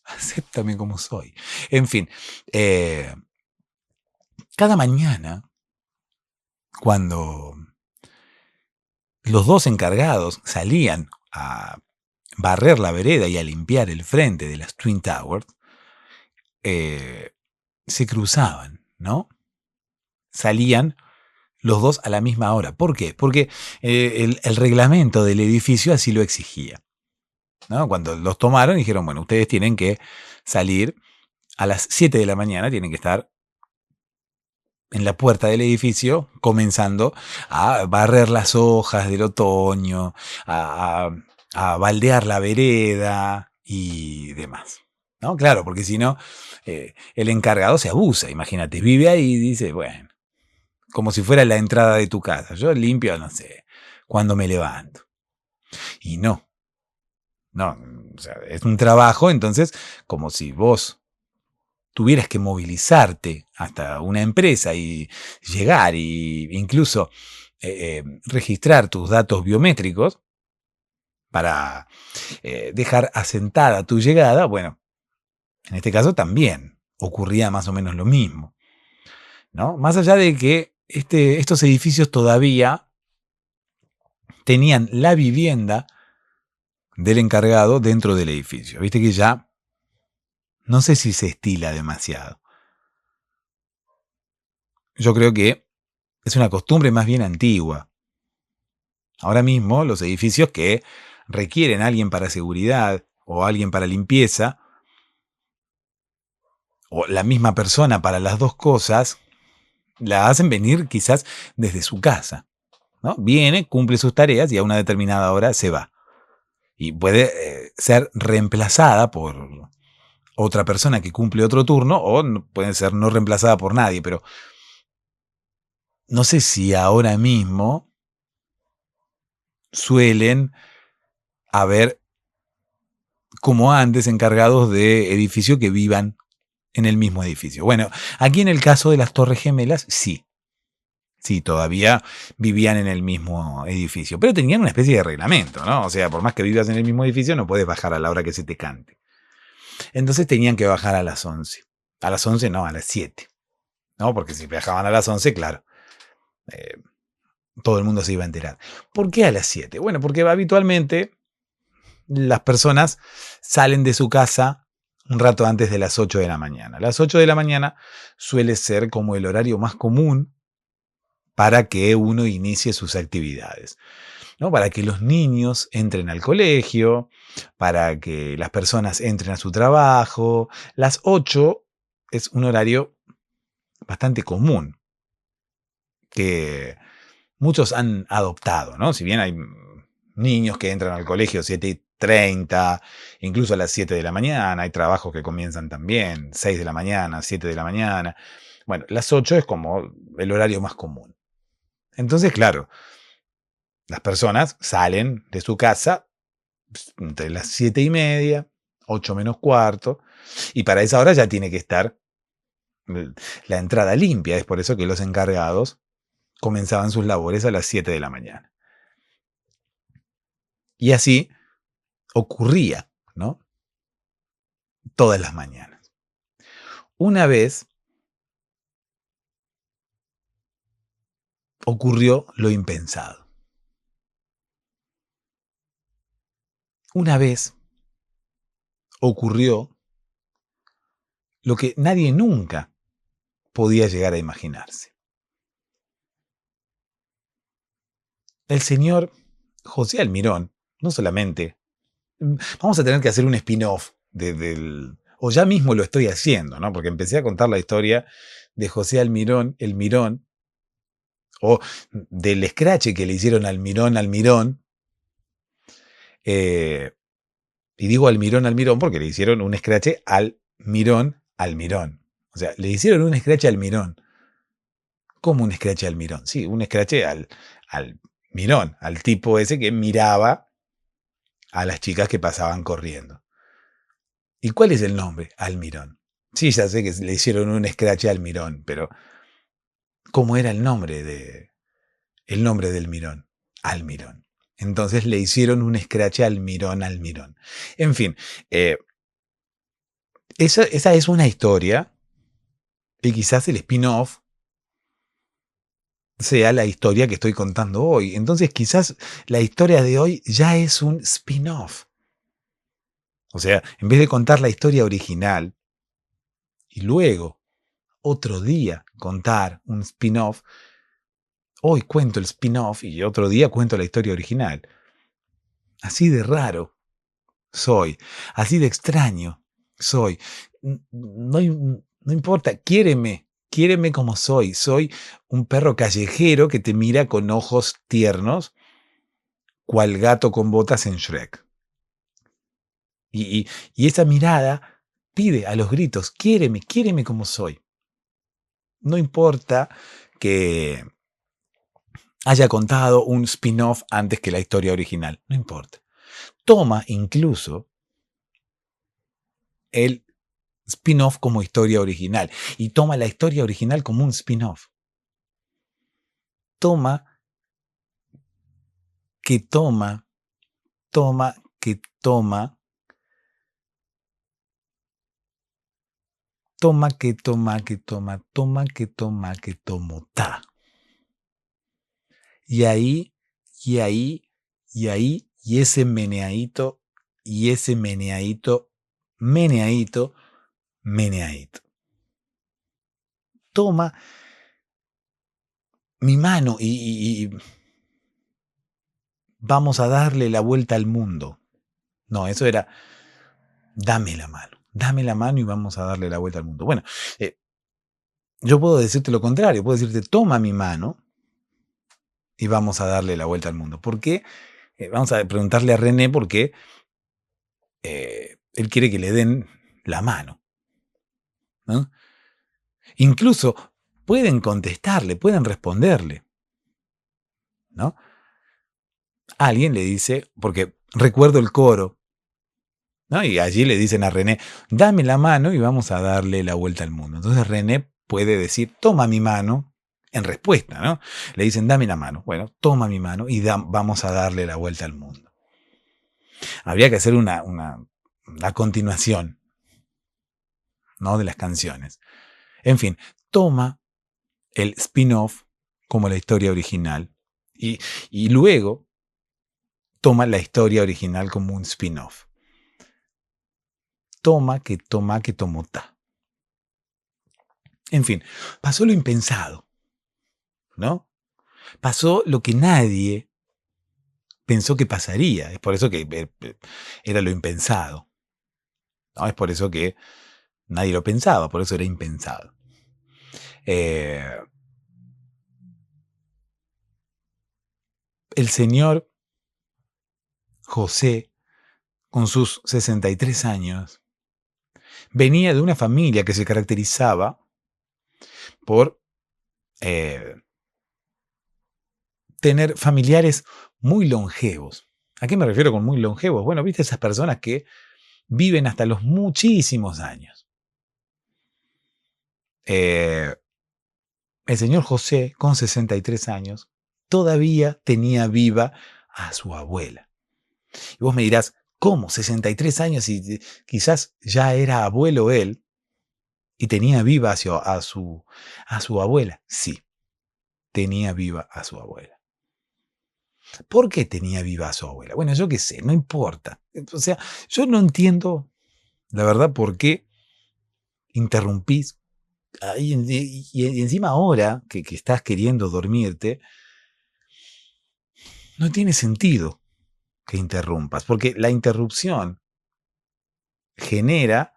Acéptame como soy. En fin, cada mañana, cuando los dos encargados salían a barrer la vereda y a limpiar el frente de las Twin Towers, se cruzaban, ¿no? Salían los dos a la misma hora. ¿Por qué? Porque el reglamento del edificio así lo exigía, ¿no? Cuando los tomaron dijeron, bueno, ustedes tienen que salir a las 7 de la mañana, tienen que estar en la puerta del edificio comenzando a barrer las hojas del otoño, a baldear la vereda y demás, ¿no? Claro, porque si no, el encargado se abusa, imagínate, vive ahí y dice, bueno, como si fuera la entrada de tu casa, yo limpio, no sé, cuando me levanto. Y no, o sea, es un trabajo, entonces, como si vos tuvieras que movilizarte hasta una empresa y llegar e incluso registrar tus datos biométricos para dejar asentada tu llegada, bueno, en este caso también ocurría más o menos lo mismo, ¿no? Más allá de que estos edificios todavía tenían la vivienda del encargado dentro del edificio. Viste que ya no sé si se estila demasiado. Yo creo que es una costumbre más bien antigua. Ahora mismo los edificios que requieren a alguien para seguridad o alguien para limpieza, o la misma persona para las dos cosas, la hacen venir quizás desde su casa, ¿no? Viene, cumple sus tareas y a una determinada hora se va. Y puede ser reemplazada por otra persona que cumple otro turno o puede ser no reemplazada por nadie, pero no sé si ahora mismo suelen haber, como antes, encargados de edificio que vivan en el mismo edificio. Bueno, aquí en el caso de las Torres Gemelas, sí. Sí, todavía vivían en el mismo edificio, pero tenían una especie de reglamento, ¿no? O sea, por más que vivas en el mismo edificio, no puedes bajar a la hora que se te cante. Entonces tenían que bajar a las 11. A las 11 no, a las 7. ¿No? Porque si viajaban a las 11, claro, todo el mundo se iba a enterar. ¿Por qué a las 7? Bueno, porque habitualmente las personas salen de su casa un rato antes de las 8 de la mañana. Las 8 de la mañana suele ser como el horario más común para que uno inicie sus actividades, ¿no? Para que los niños entren al colegio, para que las personas entren a su trabajo. Las 8 es un horario bastante común que muchos han adoptado, ¿no? Si bien hay niños que entran al colegio 7:30, incluso a las 7 de la mañana, hay trabajos que comienzan también 6 de la mañana, 7 de la mañana. Bueno, las 8 es como el horario más común. Entonces, claro, las personas salen de su casa entre las 7:30, 8 menos cuarto, y para esa hora ya tiene que estar la entrada limpia. Es por eso que los encargados comenzaban sus labores a las 7 de la mañana. Y así ocurría, ¿no? Todas las mañanas. Una vez ocurrió lo impensado. Una vez ocurrió lo que nadie nunca podía llegar a imaginarse. El señor José Almirón, no solamente, vamos a tener que hacer un spin-off o ya mismo lo estoy haciendo, ¿no? Porque empecé a contar la historia de José Almirón, el Mirón, o del escrache que le hicieron al Mirón, y digo Almirón porque le hicieron un escrache al Mirón. O sea, le hicieron un escrache al Mirón. ¿Cómo un escrache al Mirón? Sí, un escrache al Mirón, al tipo ese que miraba a las chicas que pasaban corriendo. ¿Y cuál es el nombre? Almirón. Sí, ya sé que le hicieron un escrache al Mirón, pero ¿cómo era el nombre del Mirón? Almirón. Entonces le hicieron un escrache al Mirón. En fin, esa es una historia y quizás el spin-off sea la historia que estoy contando hoy. Entonces quizás la historia de hoy ya es un spin-off. O sea, en vez de contar la historia original y luego otro día contar un spin-off, hoy cuento el spin-off y otro día cuento la historia original. Así de raro soy, así de extraño soy. No importa, quiéreme como soy. Soy un perro callejero que te mira con ojos tiernos, cual gato con botas en Shrek. Y esa mirada pide a los gritos, quiéreme como soy. No importa que haya contado un spin-off antes que la historia original, no importa. Toma incluso el spin-off como historia original y toma la historia original como un spin-off. Toma, que toma, toma, que toma, toma, que toma, que toma, toma, que toma, que tomo, ta. Y ahí, y ahí, y ahí, y ese meneadito, y ese meneadito, meneadito, meneadito. Toma mi mano y vamos a darle la vuelta al mundo. No, eso era, dame la mano y vamos a darle la vuelta al mundo. Bueno, yo puedo decirte lo contrario, puedo decirte, toma mi mano y vamos a darle la vuelta al mundo. ¿Por qué? Vamos a preguntarle a René por qué él quiere que le den la mano, ¿no? Incluso pueden contestarle, pueden responderle, ¿no? Alguien le dice, porque recuerdo el coro, ¿no? Y allí le dicen a René, dame la mano y vamos a darle la vuelta al mundo. Entonces René puede decir, toma mi mano, en respuesta, ¿no? Le dicen, dame la mano. Bueno, toma mi mano y vamos a darle la vuelta al mundo. Habría que hacer una continuación, ¿no? De las canciones. En fin, toma el spin-off como la historia original y luego toma la historia original como un spin-off. Toma, que tomo, ta. En fin, pasó lo impensado, ¿no? Pasó lo que nadie pensó que pasaría. Es por eso que era lo impensado, ¿no? Es por eso que nadie lo pensaba, por eso era impensado. El señor José, con sus 63 años, venía de una familia que se caracterizaba por tener familiares muy longevos. ¿A qué me refiero con muy longevos? Bueno, viste esas personas que viven hasta los muchísimos años. El señor José, con 63 años, todavía tenía viva a su abuela. Y vos me dirás, ¿cómo? 63 años y quizás ya era abuelo él y tenía viva a su abuela. Sí, tenía viva a su abuela. ¿Por qué tenía viva a su abuela? Bueno, yo qué sé, no importa. O sea, yo no entiendo, la verdad, por qué interrumpís. Y encima ahora que estás queriendo dormirte, no tiene sentido que interrumpas, porque la interrupción genera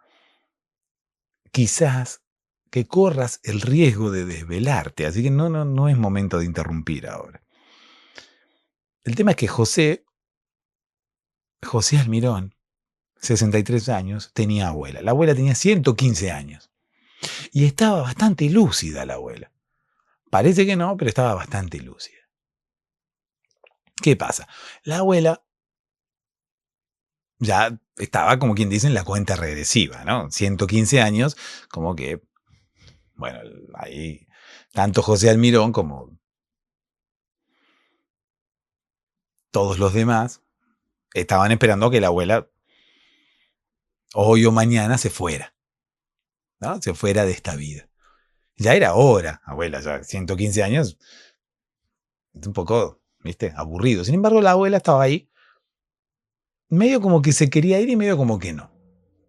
quizás que corras el riesgo de desvelarte, así que no es momento de interrumpir ahora. El tema es que José Almirón, 63 años, tenía abuela. La abuela tenía 115 años y estaba bastante lúcida la abuela. Parece que no, pero estaba bastante lúcida. ¿Qué pasa? La abuela ya estaba, como quien dice, en la cuenta regresiva, ¿no? 115 años, como que, bueno, ahí tanto José Almirón como todos los demás estaban esperando que la abuela hoy o mañana se fuera, ¿no? Se fuera de esta vida. Ya era hora, abuela, ya 115 años, un poco, ¿viste? Aburrido. Sin embargo, la abuela estaba ahí, medio como que se quería ir y medio como que no.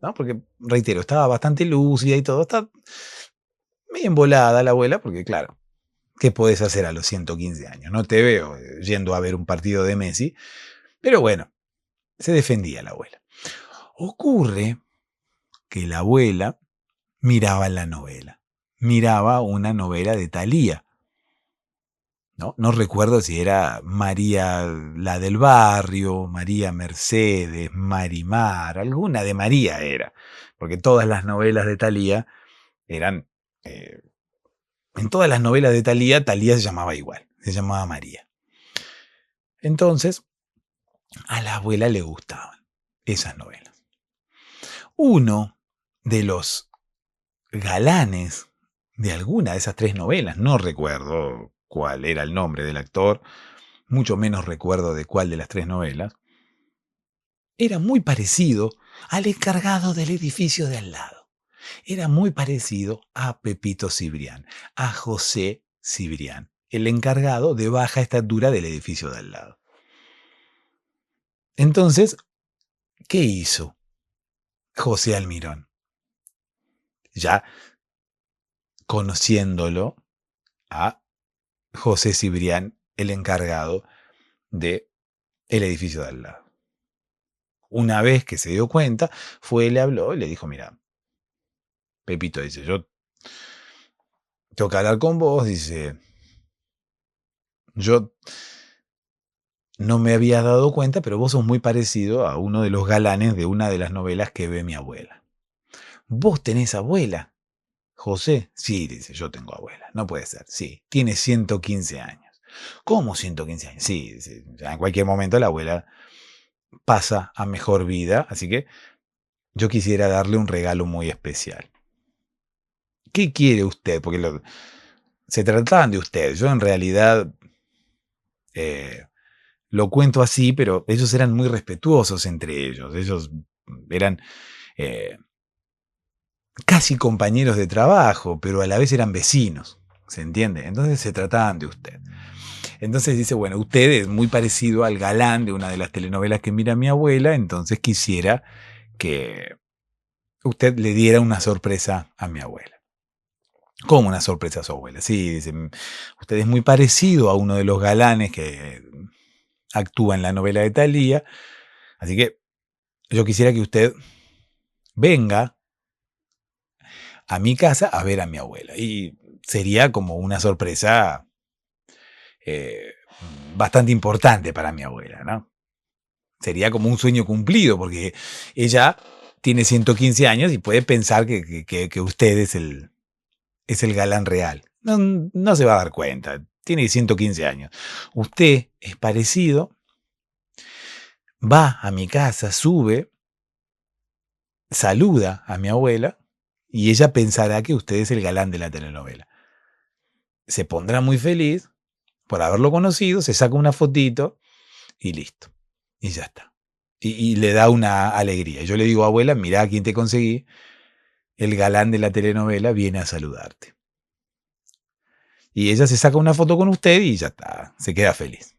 ¿No? Porque, reitero, estaba bastante lúcida y todo. Está medio embolada la abuela, porque claro, ¿qué podés hacer a los 115 años? No te veo yendo a ver un partido de Messi, pero bueno, se defendía la abuela. Ocurre que la abuela miraba la novela. Miraba una novela de Thalía. No recuerdo si era María la del barrio, María Mercedes, Marimar, alguna de María era, porque todas las novelas de Thalía eran... en todas las novelas de Thalía, Thalía se llamaba igual, se llamaba María. Entonces, a la abuela le gustaban esas novelas. Uno de los galanes de alguna de esas 3 novelas, no recuerdo cuál era el nombre del actor, mucho menos recuerdo de cuál de las 3 novelas, era muy parecido al encargado del edificio de al lado. Era muy parecido a Pepito Cibrián, a José Cibrián, el encargado de baja estatura del edificio de al lado. Entonces, ¿qué hizo José Almirón? Ya conociéndolo a José Cibrián, el encargado del edificio de al lado. Una vez que se dio cuenta, fue, le habló y le dijo, mira, Pepito, dice, yo tengo que hablar con vos, dice, yo no me había dado cuenta, pero vos sos muy parecido a uno de los galanes de una de las novelas que ve mi abuela. ¿Vos tenés abuela, José? Sí, dice, yo tengo abuela. No puede ser. Sí, tiene 115 años. ¿Cómo 115 años? Sí, dice, ya en cualquier momento la abuela pasa a mejor vida, así que yo quisiera darle un regalo muy especial. ¿Qué quiere usted? Porque se trataban de usted. Yo en realidad lo cuento así, pero ellos eran muy respetuosos entre ellos. Ellos eran casi compañeros de trabajo, pero a la vez eran vecinos. ¿Se entiende? Entonces se trataban de usted. Entonces dice, bueno, usted es muy parecido al galán de una de las telenovelas que mira mi abuela, entonces quisiera que usted le diera una sorpresa a mi abuela. ¿Cómo una sorpresa a su abuela? Sí, dice, usted es muy parecido a uno de los galanes que actúa en la novela de Thalía, así que yo quisiera que usted venga a mi casa a ver a mi abuela. Y sería como una sorpresa bastante importante para mi abuela, ¿no? Sería como un sueño cumplido, porque ella tiene 115 años y puede pensar que usted es el galán real. No, no se va a dar cuenta, tiene 115 años. Usted es parecido, va a mi casa, sube, saluda a mi abuela y ella pensará que usted es el galán de la telenovela. Se pondrá muy feliz por haberlo conocido, se saca una fotito y listo. Y ya está. Y le da una alegría. Yo le digo, abuela, mirá a quién te conseguí. El galán de la telenovela viene a saludarte. Y ella se saca una foto con usted y ya está. Se queda feliz.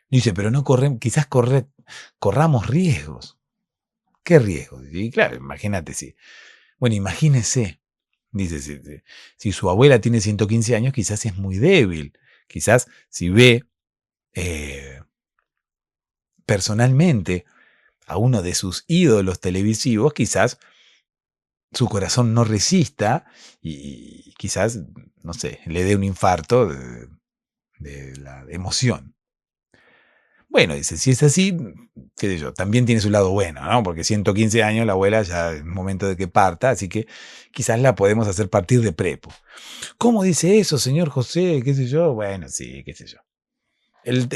Dice, pero no quizás corramos riesgos. ¿Qué riesgos? Y claro, imagínate si. Bueno, imagínese. Dice, si su abuela tiene 115 años, quizás es muy débil. Quizás si ve personalmente a uno de sus ídolos televisivos, quizás su corazón no resista y quizás, no sé, le dé un infarto de la emoción. Bueno, dice, si es así, qué sé yo, también tiene su lado bueno, ¿no? Porque 115 años la abuela ya es momento de que parta, así que quizás la podemos hacer partir de prepo. ¿Cómo dice eso, señor José? ¿Qué sé yo? Bueno, sí, qué sé yo. El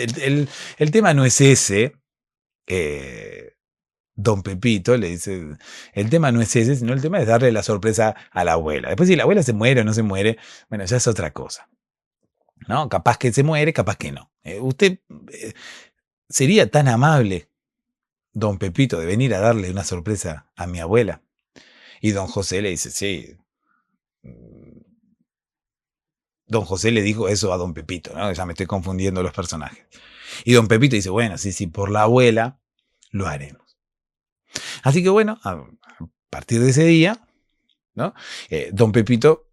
tema no es ese, don Pepito le dice, el tema no es ese, sino el tema es darle la sorpresa a la abuela. Después si la abuela se muere o no se muere, bueno, ya es otra cosa. ¿No? Capaz que se muere, capaz que no. Usted sería tan amable, don Pepito, de venir a darle una sorpresa a mi abuela. Y don José le dice, sí, don José le dijo eso a don Pepito, ¿no? Ya me estoy confundiendo los personajes. Y don Pepito dice, bueno, sí, por la abuela lo haremos. Así que bueno, a partir de ese día, ¿no? Don Pepito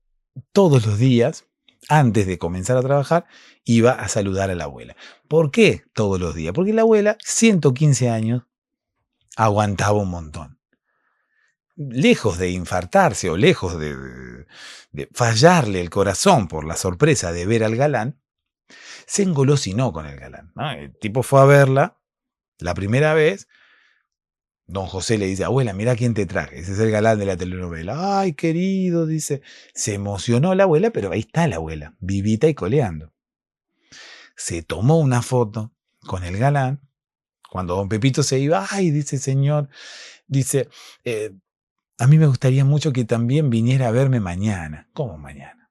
todos los días, antes de comenzar a trabajar, iba a saludar a la abuela. ¿Por qué todos los días? Porque la abuela, 115 años, aguantaba un montón. Lejos de infartarse o lejos de fallarle el corazón por la sorpresa de ver al galán, se engolosinó con el galán, ¿no? El tipo fue a verla la primera vez. Don José le dice, abuela, mira quién te traje. Ese es el galán de la telenovela. Ay, querido, dice. Se emocionó la abuela, pero ahí está la abuela, vivita y coleando. Se tomó una foto con el galán. Cuando don Pepito se iba, ay, dice, señor, dice, a mí me gustaría mucho que también viniera a verme mañana. ¿Cómo mañana?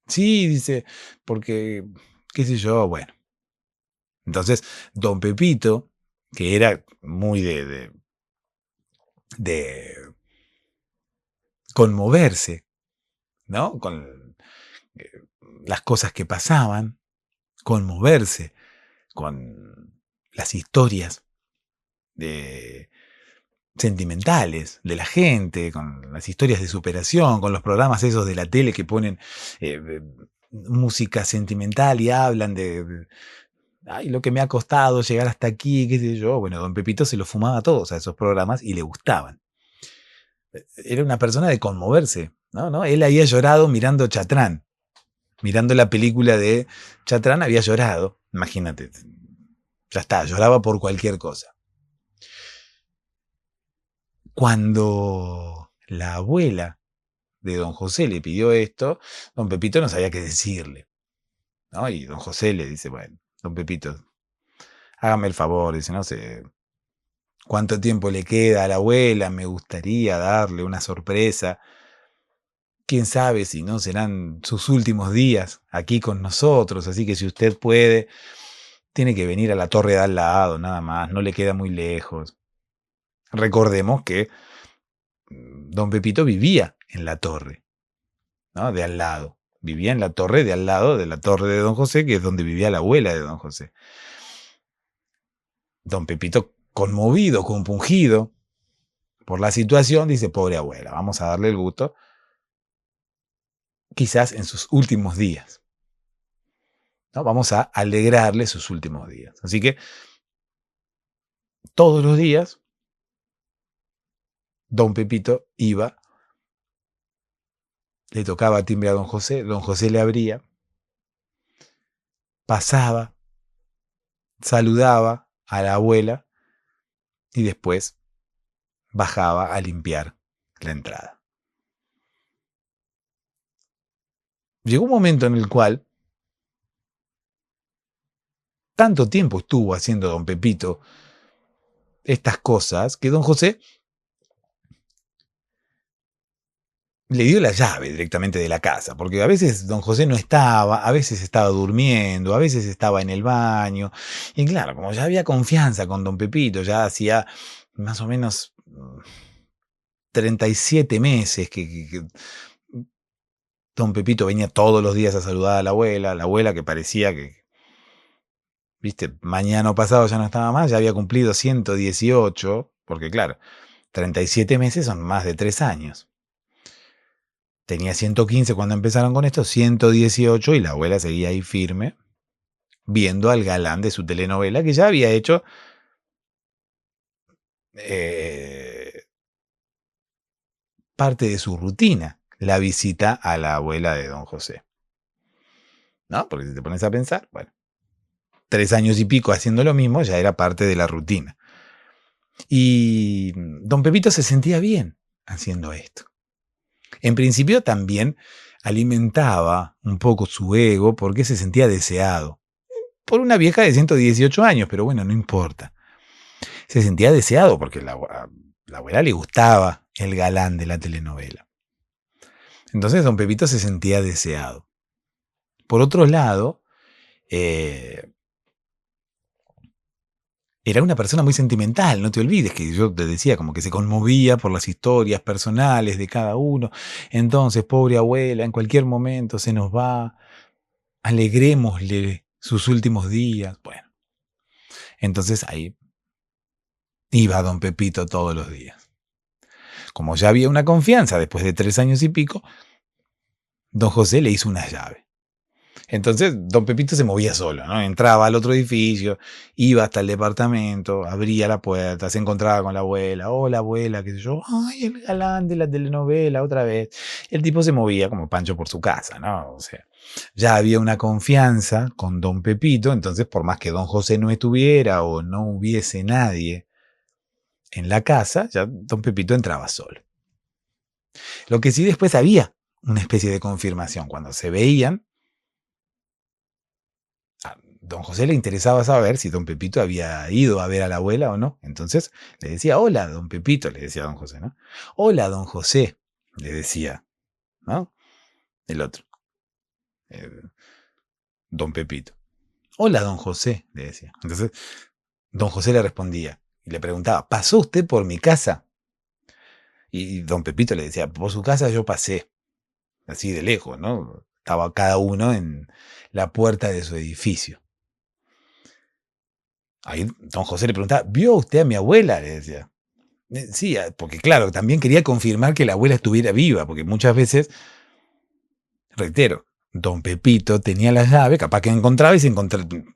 Sí, dice, porque, qué sé yo, bueno. Entonces, don Pepito, que era muy de conmoverse, ¿no? Con las cosas que pasaban, conmoverse con las historias sentimentales de la gente, con las historias de superación, con los programas esos de la tele que ponen música sentimental y hablan de ay, lo que me ha costado llegar hasta aquí, qué sé yo. Bueno, don Pepito se lo fumaba a todos a esos programas y le gustaban. Era una persona de conmoverse, ¿no? Él había llorado mirando Chatrán, mirando la película de Chatrán, había llorado, imagínate. Ya está, lloraba por cualquier cosa. Cuando la abuela de don José le pidió esto, don Pepito no sabía qué decirle, ¿no? Y don José le dice, bueno, don Pepito, hágame el favor, dice, no sé cuánto tiempo le queda a la abuela, me gustaría darle una sorpresa. Quién sabe si no serán sus últimos días aquí con nosotros, así que si usted puede, tiene que venir a la torre de al lado, nada más, no le queda muy lejos. Recordemos que don Pepito vivía en la torre, ¿no? De al lado. Vivía en la torre de al lado de la torre de don José, que es donde vivía la abuela de don José. Don Pepito, conmovido, compungido por la situación, dice, pobre abuela, vamos a darle el gusto, quizás en sus últimos días, ¿no? Vamos a alegrarle sus últimos días. Así que todos los días don Pepito iba, le tocaba timbre a don José le abría, pasaba, saludaba a la abuela y después bajaba a limpiar la entrada. Llegó un momento en el cual tanto tiempo estuvo haciendo don Pepito estas cosas que don José le dio la llave directamente de la casa, porque a veces don José no estaba, a veces estaba durmiendo, a veces estaba en el baño, y claro, como ya había confianza con don Pepito, ya hacía más o menos 37 meses que don Pepito venía todos los días a saludar a la abuela que parecía que, viste, mañana o pasado ya no estaba más, ya había cumplido 118, porque claro, 37 meses son más de 3 años. Tenía 115 cuando empezaron con esto, 118 y la abuela seguía ahí firme, viendo al galán de su telenovela que ya había hecho parte de su rutina, la visita a la abuela de don José. ¿No? Porque si te pones a pensar, bueno, 3 años y pico haciendo lo mismo ya era parte de la rutina. Y don Pepito se sentía bien haciendo esto. En principio también alimentaba un poco su ego porque se sentía deseado. Por una vieja de 118 años, pero bueno, no importa. Se sentía deseado porque la abuela le gustaba el galán de la telenovela. Entonces don Pepito se sentía deseado. Por otro lado, era una persona muy sentimental, no te olvides que yo te decía como que se conmovía por las historias personales de cada uno. Entonces, pobre abuela, en cualquier momento se nos va, alegrémosle sus últimos días. Bueno, entonces ahí iba don Pepito todos los días. Como ya había una confianza después de 3 años y pico, don José le hizo una llave. Entonces, don Pepito se movía solo, ¿no? Entraba al otro edificio, iba hasta el departamento, abría la puerta, se encontraba con la abuela. Hola, abuela, qué sé yo. Ay, el galán de la telenovela, otra vez. El tipo se movía como Pancho por su casa, ¿no? O sea, ya había una confianza con don Pepito, entonces por más que don José no estuviera o no hubiese nadie en la casa, ya don Pepito entraba solo. Lo que sí después había una especie de confirmación. Cuando se veían, a don José le interesaba saber si don Pepito había ido a ver a la abuela o no. Entonces le decía, hola, don Pepito, le decía a don José, ¿no? Hola, don José, le decía, ¿no? El otro, eh, don Pepito. Hola, don José, le decía. Entonces, don José le respondía y le preguntaba, ¿pasó usted por mi casa? Y don Pepito le decía, por su casa yo pasé, así de lejos, ¿no? Estaba cada uno en la puerta de su edificio. Ahí don José le preguntaba, ¿vio usted a mi abuela? Le decía. Sí, porque claro, también quería confirmar que la abuela estuviera viva, porque muchas veces, reitero, don Pepito tenía la llave, capaz que encontraba y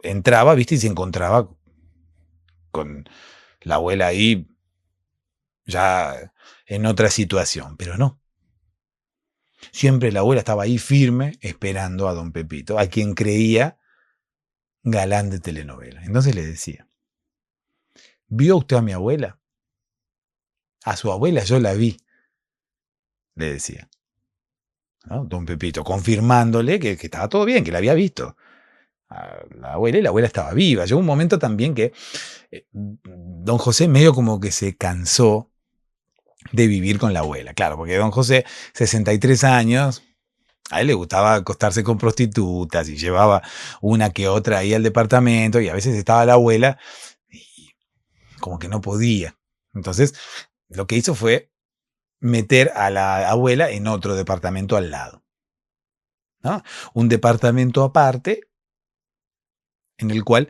entraba, ¿viste? Y se encontraba con la abuela ahí ya en otra situación, pero no. Siempre la abuela estaba ahí firme esperando a don Pepito, a quien creía galán de telenovela. Entonces le decía, ¿vio usted a mi abuela? A su abuela yo la vi, le decía, ¿no? Don Pepito, confirmándole que estaba todo bien, que la había visto a la abuela y la abuela estaba viva. Llegó un momento también que don José medio como que se cansó de vivir con la abuela. Claro, porque don José, 63 años, a él le gustaba acostarse con prostitutas y llevaba una que otra ahí al departamento y a veces estaba la abuela y como que no podía. Entonces, lo que hizo fue meter a la abuela en otro departamento al lado, ¿no? Un departamento aparte en el cual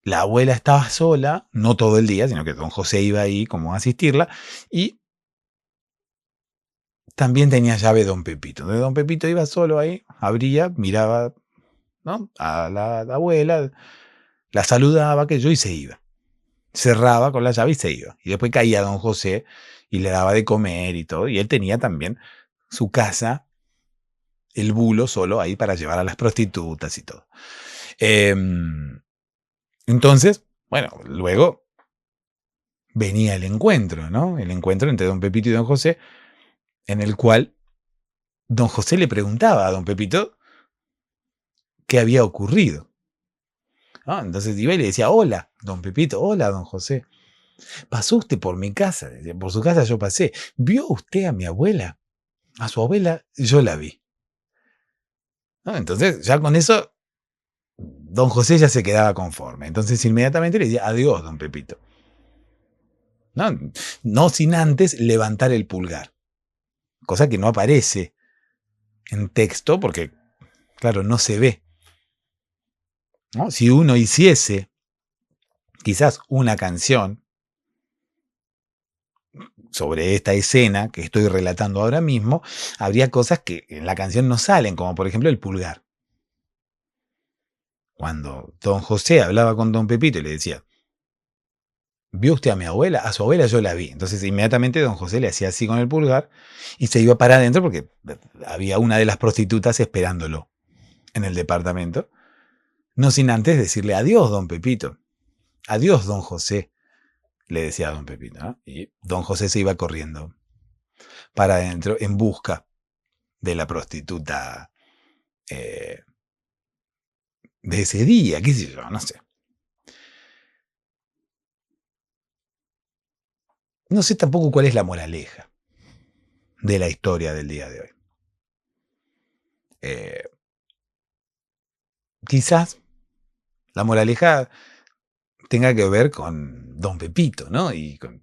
la abuela estaba sola, no todo el día, sino que don José iba ahí como a asistirla y también tenía llave don Pepito. Entonces don Pepito iba solo ahí, abría, miraba, ¿no? A la abuela, la saludaba, que yo, y se iba. Cerraba con la llave y se iba. Y después caía don José y le daba de comer y todo. Y él tenía también su casa, el bulo solo ahí para llevar a las prostitutas y todo. Entonces, bueno, luego venía el encuentro, ¿no? El encuentro entre don Pepito y don José, en el cual don José le preguntaba a don Pepito qué había ocurrido. ¿No? Entonces iba y le decía, hola, don Pepito, hola, don José. ¿Pasó usted por mi casa? Decía, por su casa yo pasé. ¿Vio usted a mi abuela? A su abuela yo la vi. ¿No? Entonces ya con eso don José ya se quedaba conforme. Entonces inmediatamente le decía, adiós, don Pepito. ¿No? No sin antes levantar el pulgar. Cosa que no aparece en texto porque, claro, no se ve. ¿No? Si uno hiciese quizás una canción sobre esta escena que estoy relatando ahora mismo, habría cosas que en la canción no salen, como por ejemplo el pulgar. Cuando don José hablaba con don Pepito y le decía, ¿vio usted a mi abuela? A su abuela yo la vi. Entonces inmediatamente don José le hacía así con el pulgar y se iba para adentro porque había una de las prostitutas esperándolo en el departamento. No sin antes decirle adiós, don Pepito. Adiós, don José, le decía a don Pepito, ¿no? Y don José se iba corriendo para adentro en busca de la prostituta eh, de ese día, qué sé yo, no sé. No sé tampoco cuál es la moraleja de la historia del día de hoy. Eh, Quizás la moraleja tenga que ver con don Pepito, ¿no? Y con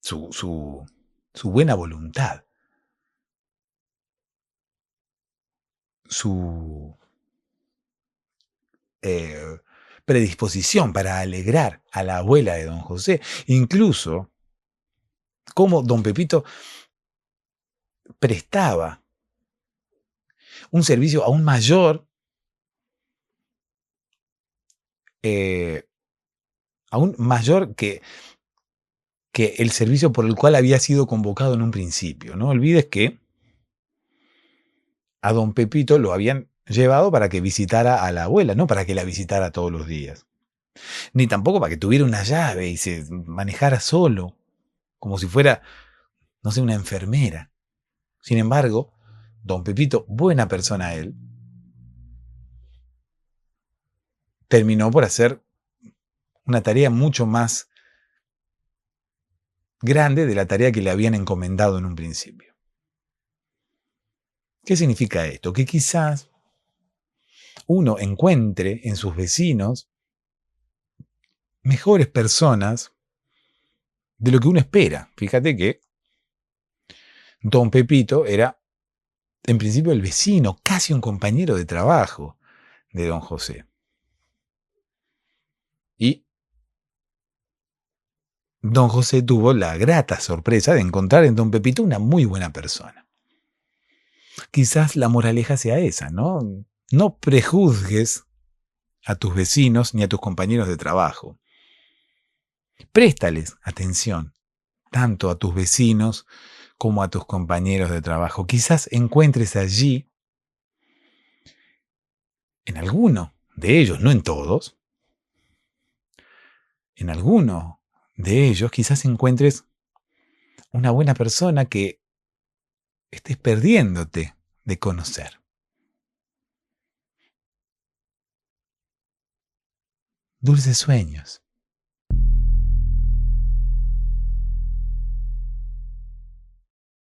su buena voluntad, su predisposición para alegrar a la abuela de don José, incluso cómo don Pepito prestaba un servicio aún mayor, que el servicio por el cual había sido convocado en un principio. No olvides que a don Pepito lo habían llevado para que visitara a la abuela, no para que la visitara todos los días. Ni tampoco para que tuviera una llave y se manejara solo, como si fuera, no sé, una enfermera. Sin embargo, don Pepito, buena persona él, terminó por hacer una tarea mucho más grande de la tarea que le habían encomendado en un principio. ¿Qué significa esto? Que quizás uno encuentre en sus vecinos mejores personas de lo que uno espera. Fíjate que don Pepito era, en principio, el vecino, casi un compañero de trabajo de don José. Y don José tuvo la grata sorpresa de encontrar en don Pepito una muy buena persona. Quizás la moraleja sea esa, ¿no? No prejuzgues a tus vecinos ni a tus compañeros de trabajo. Préstales atención, tanto a tus vecinos como a tus compañeros de trabajo. Quizás encuentres allí, en alguno de ellos, no en todos, en alguno de ellos quizás encuentres una buena persona que estés perdiéndote de conocer. Dulces sueños.